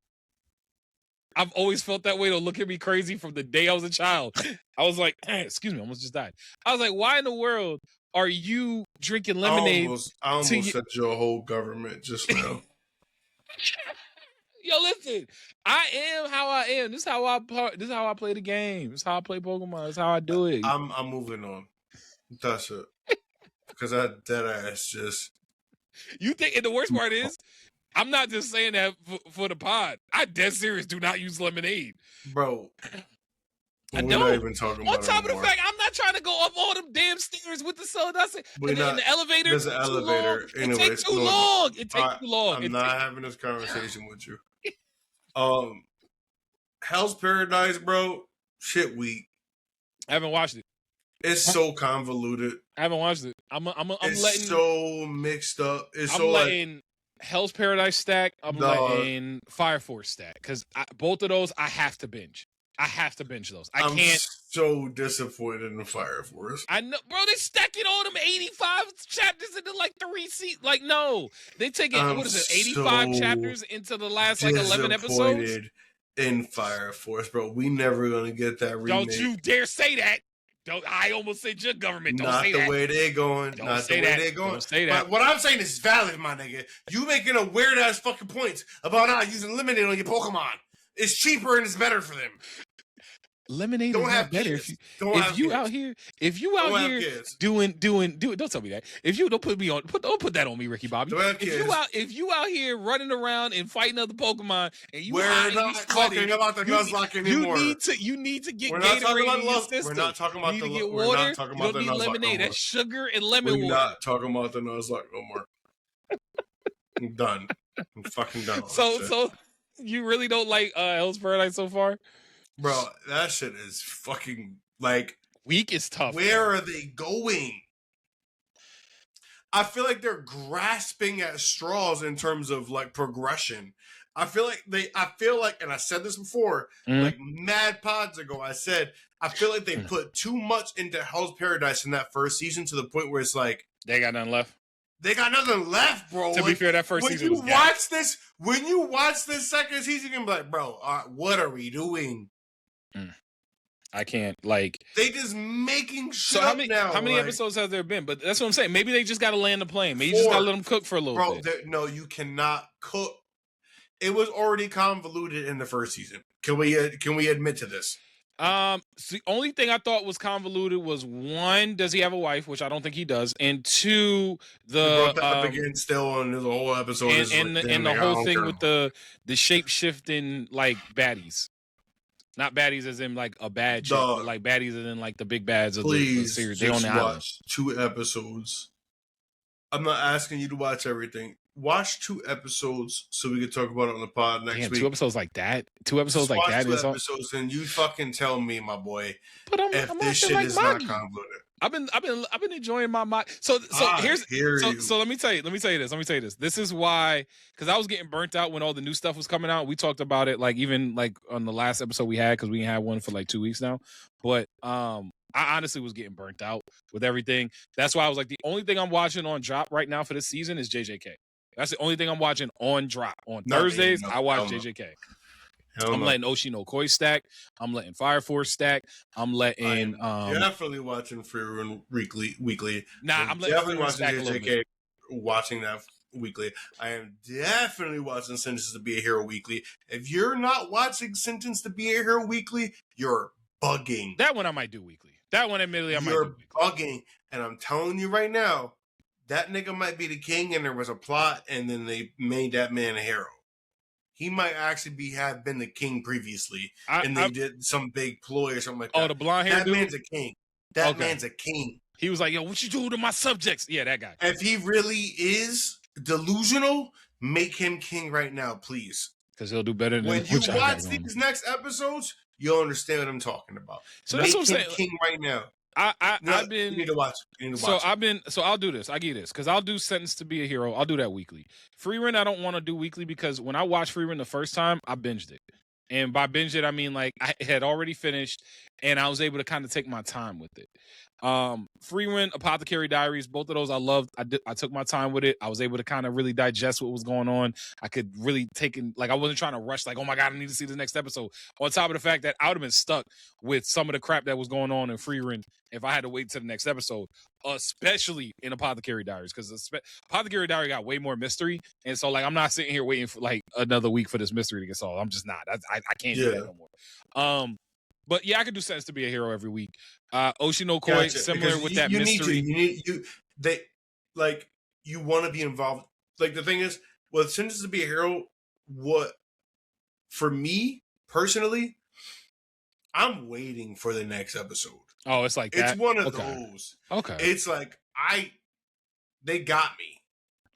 I've always felt that way. Don't look at me crazy from the day I was a child. I was like, excuse me, I almost just died. I was like, why in the world are you drinking lemonade? I almost set your whole government just now. Yo, listen. I am how I am. This is how I play the game. This is how I play Pokemon. This is how I do it. I'm moving on. That's it. Because that dead ass just. You think? And the worst part is, I'm not just saying that for the pod. I dead serious. Do not use lemonade, bro. We're not even talking about it. On top of the fact, I'm not trying to go up all them damn stairs with the soda. In the elevator. There's an elevator. It takes too long. It takes too long. I'm not having this conversation with you. Hell's Paradise, bro. Shit weak. I haven't watched it. It's so convoluted. I haven't watched it. It's so mixed up. I'm letting Hell's Paradise stack. I'm letting Fire Force stack because both of those I have to binge. I have to binge those. I can't. so disappointed in Fire Force. I know, bro. They stacking all them 85 chapters into like 3 seasons. Like, no, they taking what is it, 85 chapters into the last like 11 episodes. In Fire Force, bro. We never gonna get that remake. Don't you dare say that. Don't. I almost said your government. Don't not say the that. way they're going. Don't not say the way that. they're going. Don't say that. But what I'm saying is valid, my nigga. You making a weird ass fucking points about not using lemonade on your Pokemon. It's cheaper and it's better for them. Lemonade is not better if you out here doing don't tell me that. If you don't put that on me, Ricky Bobby. If you out here running around and fighting other Pokemon and you we're not talking about the Nuzlocke anymore. You need to get Gatorade in your system. We're not talking about the water. We're not talking about the Nuzlocke lemonade. That's sugar and lemon water. We're not talking about the Nuzlocke no more. I'm done. I'm fucking done. So you really don't like Hell's Paradise so far? Bro, that shit is fucking like weak is tough. Where are they going? I feel like they're grasping at straws in terms of like progression. I feel like, and I said this before, like mad pods ago, I said, I feel like they put too much into Hell's Paradise in that first season to the point where it's like they got nothing left. They got nothing left, bro. To be fair, that first season was when you watch this second season, you're gonna be like, bro, what are we doing? I can't like they just making shit up now. How many episodes have there been? But that's what I'm saying. Maybe they just got to land the plane. Maybe you just got to let them cook for a little bit. No, you cannot cook. It was already convoluted in the first season. Can we admit to this? So the only thing I thought was convoluted was one, does he have a wife? Which I don't think he does, and two, the up again still in the whole episode, and the whole thing with the shape shifting like baddies. Not baddies as in like a bad shit, but like baddies as in like the big bads of the series. They on the watch 2 episodes. I'm not asking you to watch everything. Watch 2 episodes so we can talk about it on the pod next week. 2 episodes like that? 2 episodes like that? 2 episodes and you fucking tell me, my boy, if this shit is not convoluted. I've been enjoying my mind. So let me tell you this. This is why, because I was getting burnt out when all the new stuff was coming out. We talked about it like even like on the last episode we had, because we ain't had one for like 2 weeks now. But I honestly was getting burnt out with everything. That's why I was like, the only thing I'm watching on drop right now for this season is JJK. That's the only thing I'm watching on drop. On Thursdays, I watch JJK. I'm letting Oshi no Koi stack. I'm letting Fire Force stack. I'm letting definitely watching Free weekly. Nah, I'm definitely watching JJK, watching that weekly. I am definitely watching Sentence to Be a Hero weekly. If you're not watching Sentence to Be a Hero weekly, you're bugging. That one I might do weekly. That one, admittedly, I might do weekly. You're bugging, and I'm telling you right now, that nigga might be the king, and there was a plot, and then they made that man a hero. He might actually have been the king previously, and they did some big ploy or something like that. Oh, the blonde hair dude? That man's a king. That man's a king. He was like, yo, what you do to my subjects? Yeah, that guy. If he really is delusional, make him king right now, please. Because he'll do better than when you watch these next episodes, you'll understand what I'm talking about. So that's what I'm saying. King right now. I've been. You need to watch. So I'll do this. I give you this because I'll do Sentence to Be a Hero. I'll do that weekly. Free Run I don't want to do weekly because when I watched Free Run the first time, I binged it, and by binged it I mean like I had already finished, and I was able to kind of take my time with it. Free Run, Apothecary Diaries, both of those I loved. I took my time with it. I was able to kind of really digest what was going on. I could really take in, like I wasn't trying to rush like, oh my God, I need to see the next episode. On top of the fact that I would have been stuck with some of the crap that was going on in Free Run if I had to wait to the next episode, especially in Apothecary Diaries, because Apothecary Diary got way more mystery, and so like I'm not sitting here waiting for like another week for this mystery to get solved. I'm just not. I can't do that no more. But yeah, I could do Sentence to Be a Hero every week. Oshi no Koi, similar because with that mystery. You want to be involved. Like the thing is, with Sentence to Be a Hero, what for me personally, I'm waiting for the next episode. Oh, it's like that? It's one of those. Okay. It's like they got me.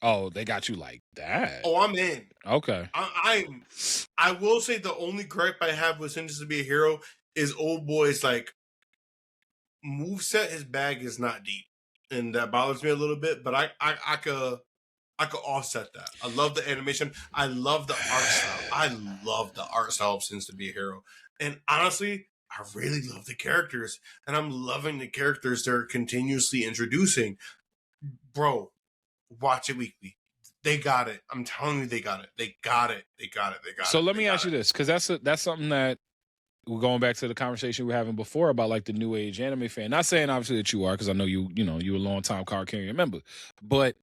Oh, they got you like that. Oh, I'm in. Okay. I will say the only gripe I have with Sentence to Be a Hero is old boy's like moveset. His bag is not deep, and that bothers me a little bit. But I could offset that. I love the animation. I love the art style. I love the art style of Sentence to Be a Hero. And honestly, I really love the characters, and I'm loving the characters they're continuously introducing. Bro, watch it weekly. They got it. I'm telling you, they got it. They got it. They got it. They got it. So let me ask you this, because that's something that we're going back to the conversation we were having before about like the new age anime fan. Not saying obviously that you are, because I know you're a long time card carrying member, but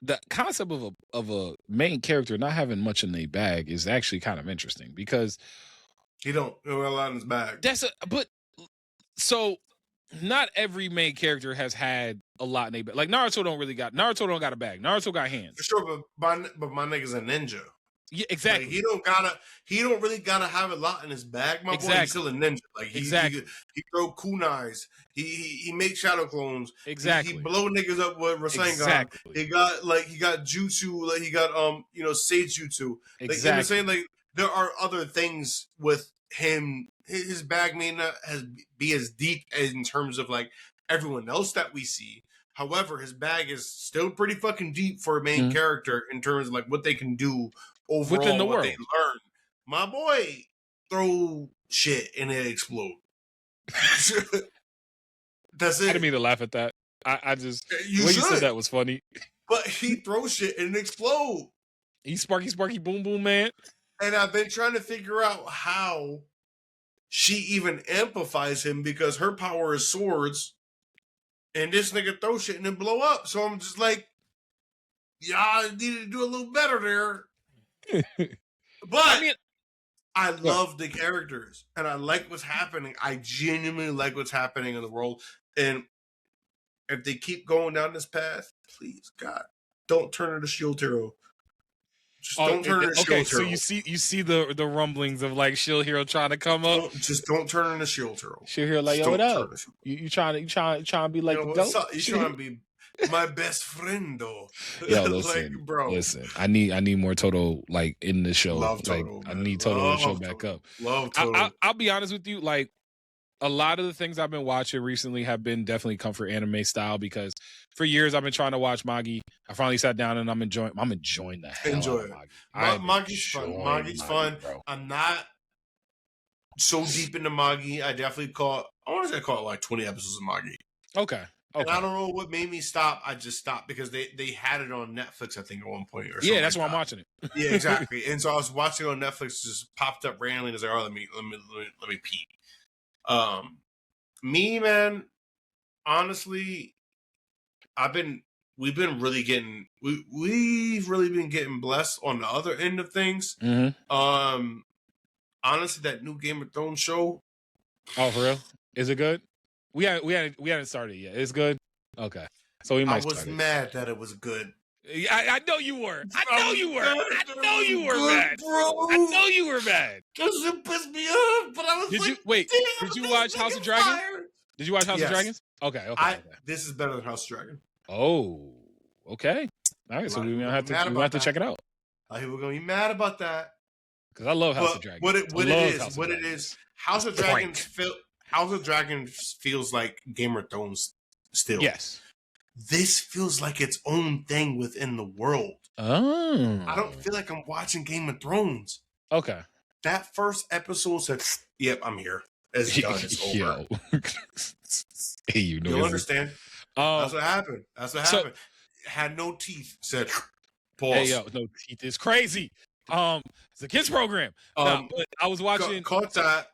the concept of a main character not having much in their bag is actually kind of interesting, because he don't have a lot in his bag. So not every main character has had a lot in their bag. Like Naruto don't got a bag. Naruto got hands. For sure, but my nigga's a ninja. Yeah, exactly. Like, he don't really gotta have a lot in his bag, my boy. He's still a ninja. Like he throw kunais. He makes shadow clones. Exactly. He blow niggas up with Rasengan. Exactly. He got jutsu. Like he got sage jutsu. Like, exactly. You know what I'm saying? Like there are other things with him. His bag may not be as deep in terms of like everyone else that we see. However, his bag is still pretty fucking deep for a main character in terms of like what they can do overall, within the what world. they learn. My boy throw shit and it explode. That's it. I didn't mean to laugh at that. I just you said that was funny. But he throws shit and it explode. He's sparky boom boom man. And I've been trying to figure out how she even amplifies him, because her power is swords, and this nigga throw shit and it blow up. So I'm just like, y'all needed to do a little better there. But I love the characters, and I like what's happening. I genuinely like what's happening in the world. And if they keep going down this path, please, God, don't turn into Shield Hero. Just don't turn into Shield Hero. So you see the rumblings of like Shield Hero trying to come up. Just don't turn into Shield Hero. Shield Hero like, yo, what up? You trying to be like, you trying to be my best friend though. Yo, listen, I need more Toto like in the show. Love Toto, I need Toto to show back up. Love Toto. I'll be honest with you, like a lot of the things I've been watching recently have been definitely comfort anime style, because for years I've been trying to watch Magi. I finally sat down and I'm enjoying the hell out of Magi. Magi's fun. Magi's fun. Bro. I'm not so deep into Magi. I want to say I caught like 20 episodes of Magi. Okay. And I don't know what made me stop. I just stopped because they had it on Netflix, I think, at one point. Or something. Yeah, that's why I'm watching it. Yeah, exactly. And so I was watching it on Netflix, just popped up randomly, and I was like, "Oh, let me peep." Me, man, honestly, we've really been getting blessed on the other end of things. Mm-hmm. Honestly, that new Game of Thrones show. Oh, for real? Is it good? We hadn't started yet. It's good. Okay, so we might. I was mad that it was good. I know you were. I know you were mad, bro. I know you were mad. Because it pissed me off. But I was Did you watch House of Dragons? Did you watch House of Dragons? Okay. This is better than House of Dragons. Oh, okay. All right, so we have to check it out. We're gonna be mad about that because I love House of Dragons. What it is, House of Dragons feels like Game of Thrones still. Yes. This feels like its own thing within the world. Oh. I don't feel like I'm watching Game of Thrones. Okay. That first episode said, "Yep, I'm here. It's done. It's over." Hey, you'll understand. That's what happened. Had no teeth. Said, "Pause." Hey, yo, no teeth is crazy. It's a kids program. But I was watching. Caught that.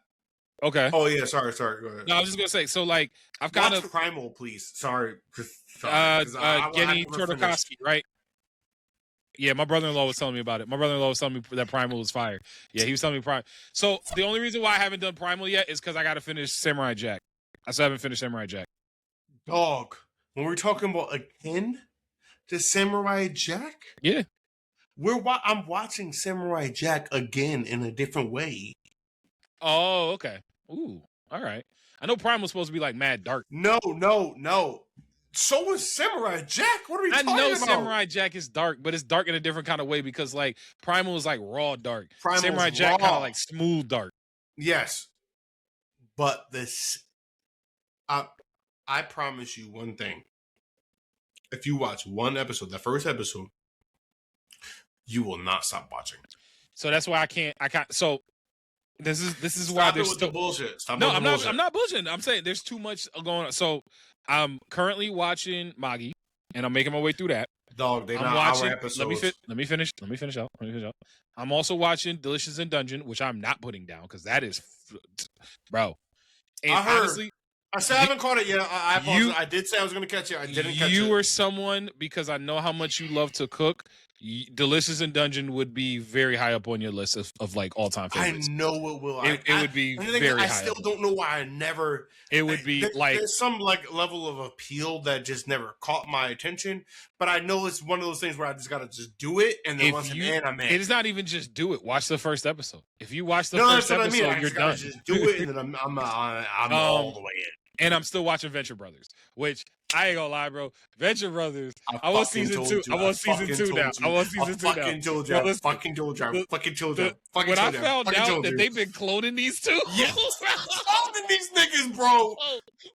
Okay. Oh yeah, sorry. Go ahead. No, I was just gonna say. So like, I've kind of Primal, please. Sorry. Genny Tortokoski, right? Yeah, my brother-in-law was telling me about it. My brother-in-law was telling me that Primal was fire. Yeah, he was telling me Primal. So the only reason why I haven't done Primal yet is because I got to finish Samurai Jack. I still haven't finished Samurai Jack. Dog, when we're talking about akin to Samurai Jack, yeah, I'm watching Samurai Jack again in a different way. Oh, okay. Ooh, all right. I know Primal's supposed to be like mad dark. No. So is Samurai Jack. What are we talking about? I know Samurai Jack is dark, but it's dark in a different kind of way because like Primal is like raw dark. Primal's Samurai Jack kind of like smooth dark. Yes. But this I promise you one thing. If you watch one episode, the first episode, you will not stop watching. So that's why I can't so This is Stop why it there's with still the bullshit. Stop no. with I'm the not. bullshit. I'm not bullshitting. I'm saying there's too much going on. So I'm currently watching Magi, and I'm making my way through that. Dog, they I'm not watching. our episodes. Let me finish out. I'm also watching Delicious in Dungeon, which I'm not putting down because that is, bro. And I heard. honestly, I still haven't caught it yet. I apologize. I did say I was going to catch it. I didn't catch it. You are someone, because I know how much you love to cook. Delicious in Dungeon would be very high up on your list of like all-time favorites. I know it will. It would be very high. I still don't know why I never. It would be there's some like level of appeal that just never caught my attention. But I know it's one of those things where I just gotta just do it, and then once I'm in, I'm in. It's not even just do it. Watch the first episode. If you watch the first episode, you're done. Just do it, and then I'm all the way in. And I'm still watching Venture Brothers, which I ain't gonna lie, bro. Venture Brothers. I want season 2. I want season 2 now. I want season 2 now. Fucking told you. When I found out that they've been cloning these two, yes, cloning these niggas, bro.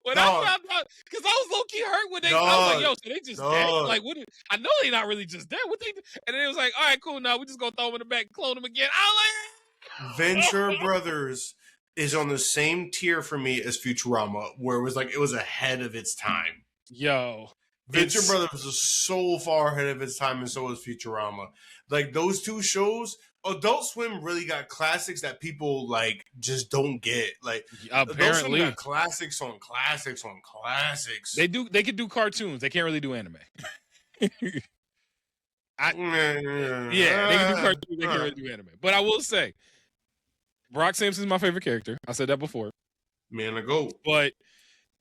When I found out, because I was low key hurt when they, I was like, yo, so they just dead? Like, what? I know they not really just dead. What they? And then it was like, all right, cool. Now we just gonna throw them in the back and clone them again. I was like, Venture Brothers is on the same tier for me as Futurama, where it was ahead of its time. Yo, Venture Brothers is so far ahead of its time, and so is Futurama. Like those two shows, Adult Swim really got classics that people like just don't get. Like apparently, Adult Swim got classics on classics on classics. They can do cartoons. They can't really do anime. They can do cartoons. They can't really do anime. But I will say, Brock Sampson's my favorite character. I said that before. Man, the GOAT. But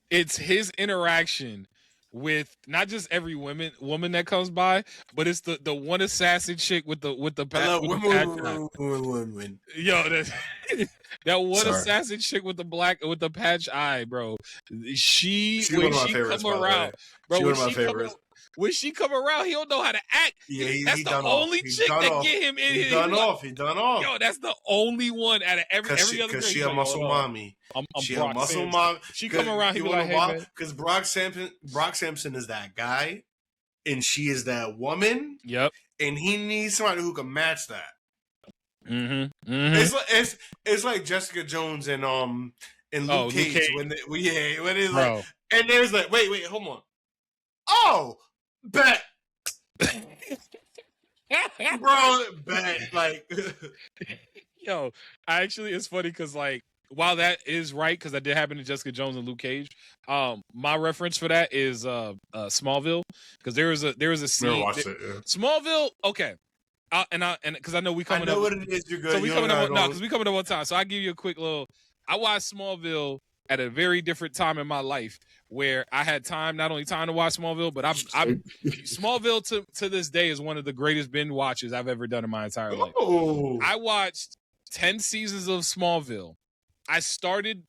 it's his interaction with not just every woman that comes by, but it's the one assassin chick with the women. Yo, that one assassin chick with the patch eye, bro. She's one of my favorites, come around, bro. She's one of my favorites. When she come around, he don't know how to act. Yeah, that's the only chick that get him in here. He done off. Yo, that's the only one out of every other. Because she a muscle mommy. She a muscle mom. She come around. He be like, hey, because Brock Sampson is that guy, and she is that woman. Yep. And he needs somebody who can match that. Mm-hmm. Mm-hmm. It's like Jessica Jones and Luke Cage when it's bro. Like, and there's like wait hold on. Oh. Bet, bro, bet, like, yo, it's funny because like while that is right, because that did happen to Jessica Jones and Luke Cage. My reference for that is Smallville, because there was a scene. Never watched it. Yeah. Smallville, okay, and because I know we coming up. I know what it is. You're good. So we coming up because we coming up on time. So I give you a quick little. I watched Smallville at a very different time in my life, where I had not only time to watch Smallville, but Smallville to this day is one of the greatest binge watches I've ever done in my entire life. I watched 10 seasons of Smallville. I started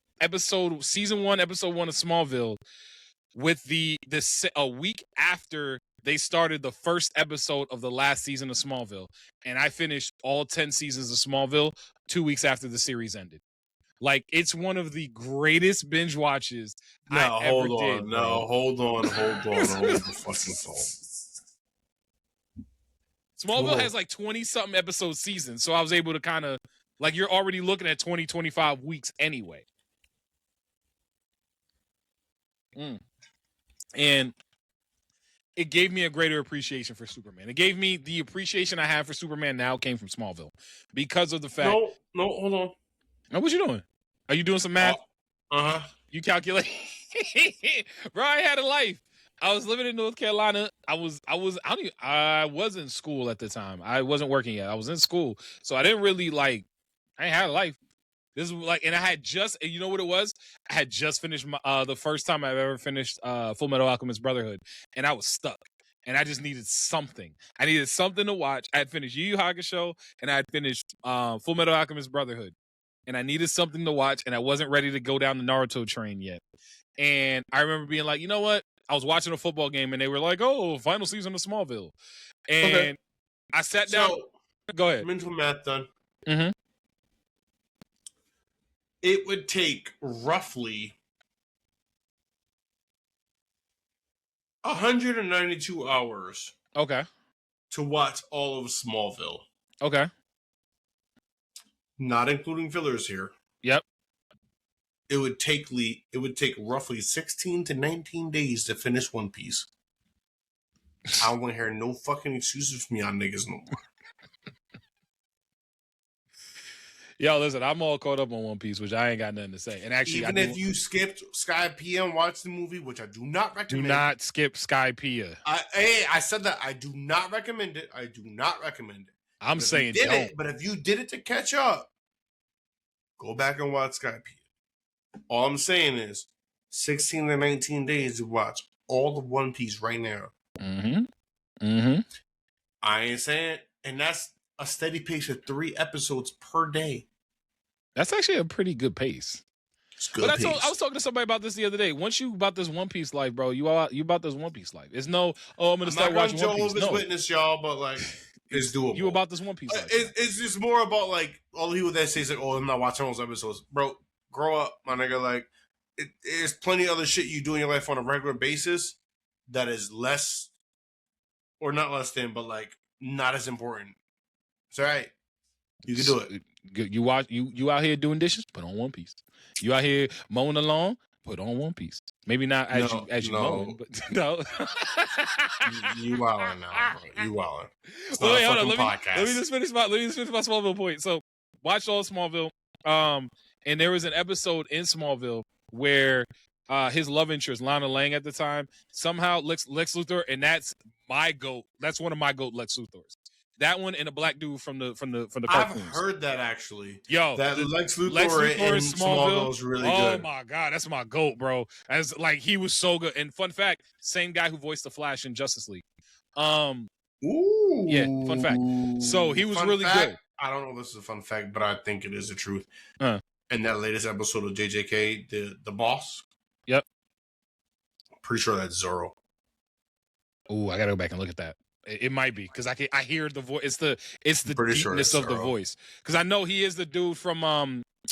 season 1, episode 1 of Smallville with a week after they started the first episode of the last season of Smallville, and I finished all 10 seasons of Smallville 2 weeks after the series ended. Like, it's one of the greatest binge watches I ever did. Hold on the fucking phone. Smallville has like 20-something episode seasons, so I was able to kind of, like, you're already looking at 20, 25 weeks anyway. And it gave me a greater appreciation for Superman. It gave me the appreciation I have for Superman now came from Smallville. Because of the fact... No, hold on. Now, what you doing? Are you doing some math? You calculate? Bro, I had a life. I was living in North Carolina. I was in school at the time. I wasn't working yet. I was in school. So I didn't really I ain't had a life. This was like, and I had just, you know what it was? I had just finished the first time I've ever finished Full Metal Alchemist Brotherhood. And I was stuck. And I just needed something. I needed something to watch. I had finished Yu Yu Hakusho and I had finished Full Metal Alchemist Brotherhood. And I needed something to watch, and I wasn't ready to go down the Naruto train yet. And I remember being like, you know what? I was watching a football game, and they were like, oh, final season of Smallville. And I sat down. Go ahead. Mental math done. Mm-hmm. It would take roughly 192 hours. Okay. To watch all of Smallville. Okay. not including fillers here. Yep. It would take roughly 16 to 19 days to finish One Piece. I don't want to hear no fucking excuses from y'all niggas no more. Yo, listen, I'm all caught up on One Piece, which I ain't got nothing to say. And actually, even if you skipped Sky P and watched the movie, which I do not recommend. Do not skip Skypiea. I said that I do not recommend it. I do not recommend it. I'm saying don't. But if you did it to catch up, go back and watch Sky P. All I'm saying is 16 to 19 days to watch all of One Piece right now. I ain't saying, and that's a steady pace of 3 episodes per day. That's actually a pretty good pace. It's good pace. I was talking to somebody about this the other day. Once you about this One Piece life, bro, you about this One Piece life. It's no, I'm gonna start watching One Piece. No, Witness, y'all, but like it's doable. You about this One Piece life? It's just more about like all the people that say like, I'm not watching those episodes, bro. Grow up, my nigga. Like there's plenty of other shit you do in your life on a regular basis that is less, or not less than, but like not as important. It's all right. You can do it. You out here doing dishes? Put on One Piece. You out here mowing the lawn? Put on One Piece. Maybe not as you mowing, but no. You wildin' now, bro. You wildin'. Well, wait, hold on. Let me just finish my Smallville point. So, watch all Smallville. And there was an episode in Smallville where his love interest, Lana Lang at the time, somehow Lex Luthor, and that's my GOAT. That's one of my GOAT Lex Luthors. That one and a black dude from the cartoons. I've heard that actually. Yo, that Lex Luthor in Smallville is really good. Oh my god, that's my GOAT, bro. As like he was so good. And fun fact, same guy who voiced the Flash in Justice League. Ooh. Yeah, fun fact. So he was really good. I don't know if this is a fun fact, but I think it is the truth. In that latest episode of JJK, the boss. Yep. Pretty sure that's Zoro. Ooh, I gotta go back and look at that. It might be because I hear the voice. It's the deepness of the voice. Because I know he is the dude from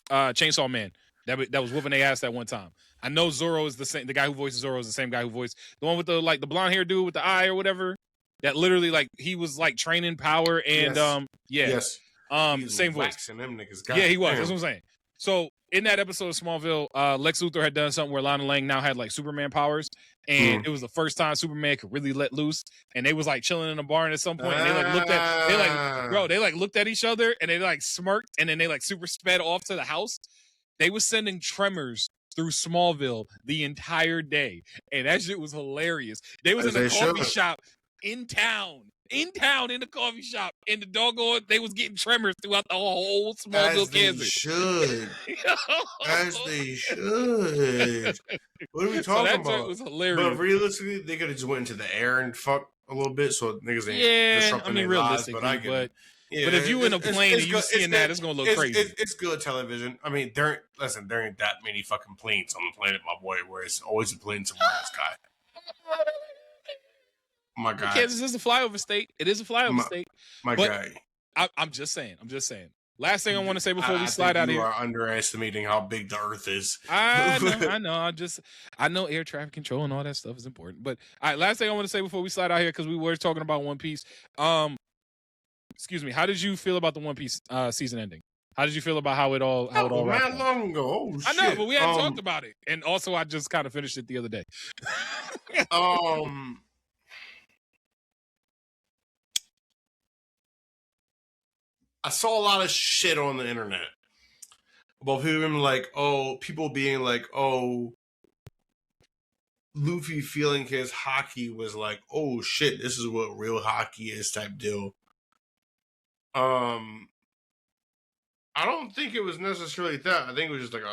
Chainsaw Man that was whooping their ass that one time. I know Zoro is the guy who voices Zoro is the same guy who voiced the one with the blonde hair dude with the eye or whatever. That literally like he was like training Power and same voice. Them niggas, yeah, he was. That's what I'm saying. So in that episode of Smallville, Lex Luthor had done something where Lana Lang now had like Superman powers, and it was the first time Superman could really let loose. And they was like chilling in a barn at some point, and they looked at each other, and they like smirked, and then they like super sped off to the house. They was sending tremors through Smallville the entire day, and that shit was hilarious. They was in a coffee shop in town, in the coffee shop, and the doggone they was getting tremors throughout the whole Smallville, Kansas. As they should. What are we talking about? It was hilarious. But realistically, they could have just went into the air and fucked a little bit, so niggas ain't disrupting their lives. But if you in a plane and you seeing that, it's gonna look crazy. It's good television. I mean, there ain't that many fucking planes on the planet, my boy, where it's always a plane somewhere in the sky. My God. Kansas is a flyover state. It is a flyover state. My guy. I'm just saying. Last thing I want to say before we slide out of here. You are underestimating how big the earth is. I know. I know air traffic control and all that stuff is important. But all right, last thing I want to say before we slide out here, because we were talking about One Piece. Excuse me. How did you feel about the One Piece season ending? How did you feel about how it all wrapped up? Long ago. Oh, shit. I know, but we hadn't talked about it. And also, I just kind of finished it the other day. I saw a lot of shit on the internet about people being like, Luffy feeling his hockey was like, oh shit, this is what real hockey is type deal. I don't think it was necessarily that. I think it was just like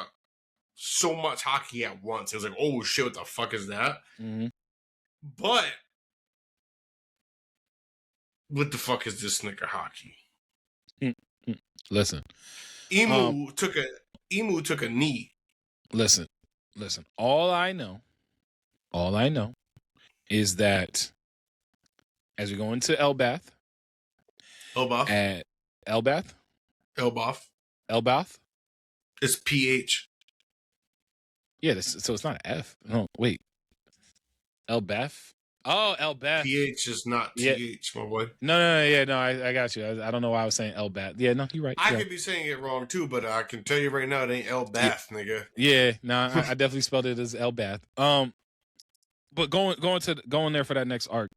so much hockey at once. It was like, oh shit, what the fuck is that? Mm-hmm. But what the fuck is this nigga hockey? Listen, Emu took a knee. Listen. All I know is that as we go into Elbath, it's PH. Yeah, so it's not an F. No, wait. Elbath. Oh, Elbath. TH is not TH, my boy. No, yeah, no, I got you. I don't know why I was saying Elbath. Yeah, no, you're right. I could be saying it wrong too, but I can tell you right now, it ain't Elbath, nigga. Yeah, no, I definitely spelled it as Elbath. But going there for that next arc,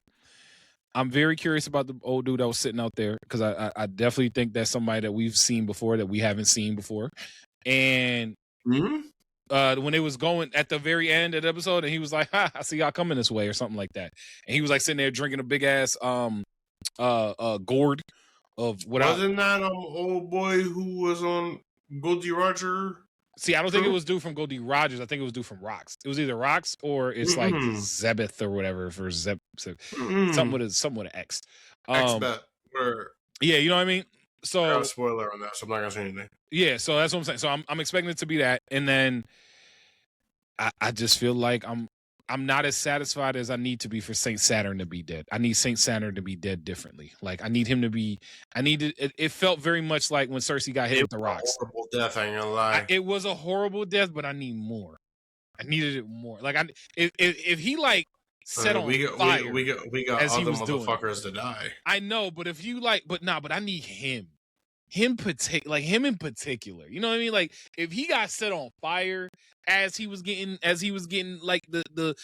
I'm very curious about the old dude that was sitting out there because I definitely think that's somebody that we've seen before that we haven't seen before, and. When it was going at the very end of the episode, and he was like, "Ha, I see y'all coming this way," or something like that, and he was like sitting there drinking a big ass gourd of what? Wasn't that old boy who was on Goldie Roger? See, I don't think it was due from Goldie Rogers. I think it was due from Rocks. It was either Rocks or it's like Zebeth or whatever for something with an X. X-Bet. Yeah, you know what I mean. So I got a spoiler on that, so I'm not gonna say anything. Yeah, so that's what I'm saying. So I'm expecting it to be that, and then I just feel like I'm not as satisfied as I need to be for Saint Saturn to be dead. I need Saint Saturn to be dead differently. Like I need him to be. It felt very much like when Cersei got hit with the rocks. Horrible death. I ain't gonna lie. It was a horrible death, but I need more. I needed it more. Like if he like set on fire, we got as other he was motherfuckers to die. I know, but if you like, but I need him. Him in particular, you know what I mean? Like if he got set on fire as he was getting like the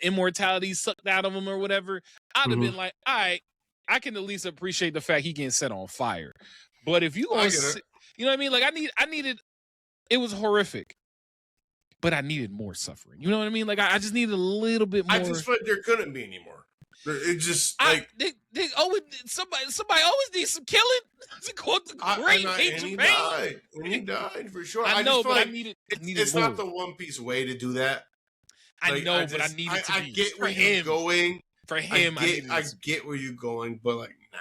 immortality sucked out of him or whatever, I'd have been like, all right, I can at least appreciate the fact he getting set on fire. But if you going, you know what I mean? Like I needed, it was horrific, but I needed more suffering. You know what I mean? Like I just needed a little bit more. I just felt there couldn't be anymore. It just like they always somebody always needs some killing. To quote the great he died for sure. I know, but like I needed. It's more. not the One Piece way to do that. I know, but I needed to. I get where you're going. For him, I get where you're going, but like, nah.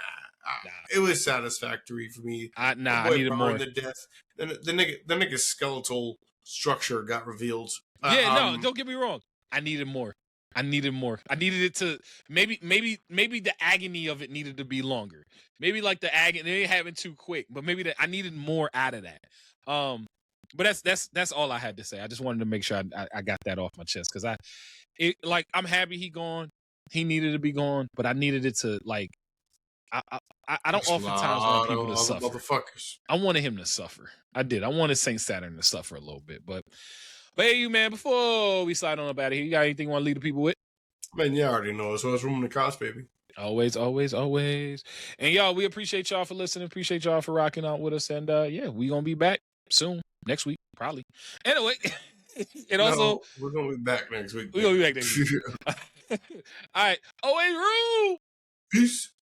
It was satisfactory for me. I needed more. The death. The nigga's skeletal structure got revealed. Don't get me wrong. I needed more. I needed it to maybe the agony of it needed to be longer. Maybe like the agony they ain't having too quick, but maybe I needed more out of that. But that's all I had to say. I just wanted to make sure I got that off my chest because I'm happy he gone. He needed to be gone, but I needed it to like. I don't oftentimes want people to suffer. Motherfuckers. I wanted him to suffer. I did. I wanted Saint Saturn to suffer a little bit, but hey, you man, before we slide on up out of here, you got anything you want to leave the people with? Man, you already know. So it's room in the cots, baby. Always. And y'all, we appreciate y'all for listening. Appreciate y'all for rocking out with us. And we gonna be back soon. Next week, probably. Anyway. We're gonna be back next week. We're gonna be back next week. All right. Always rule. Peace.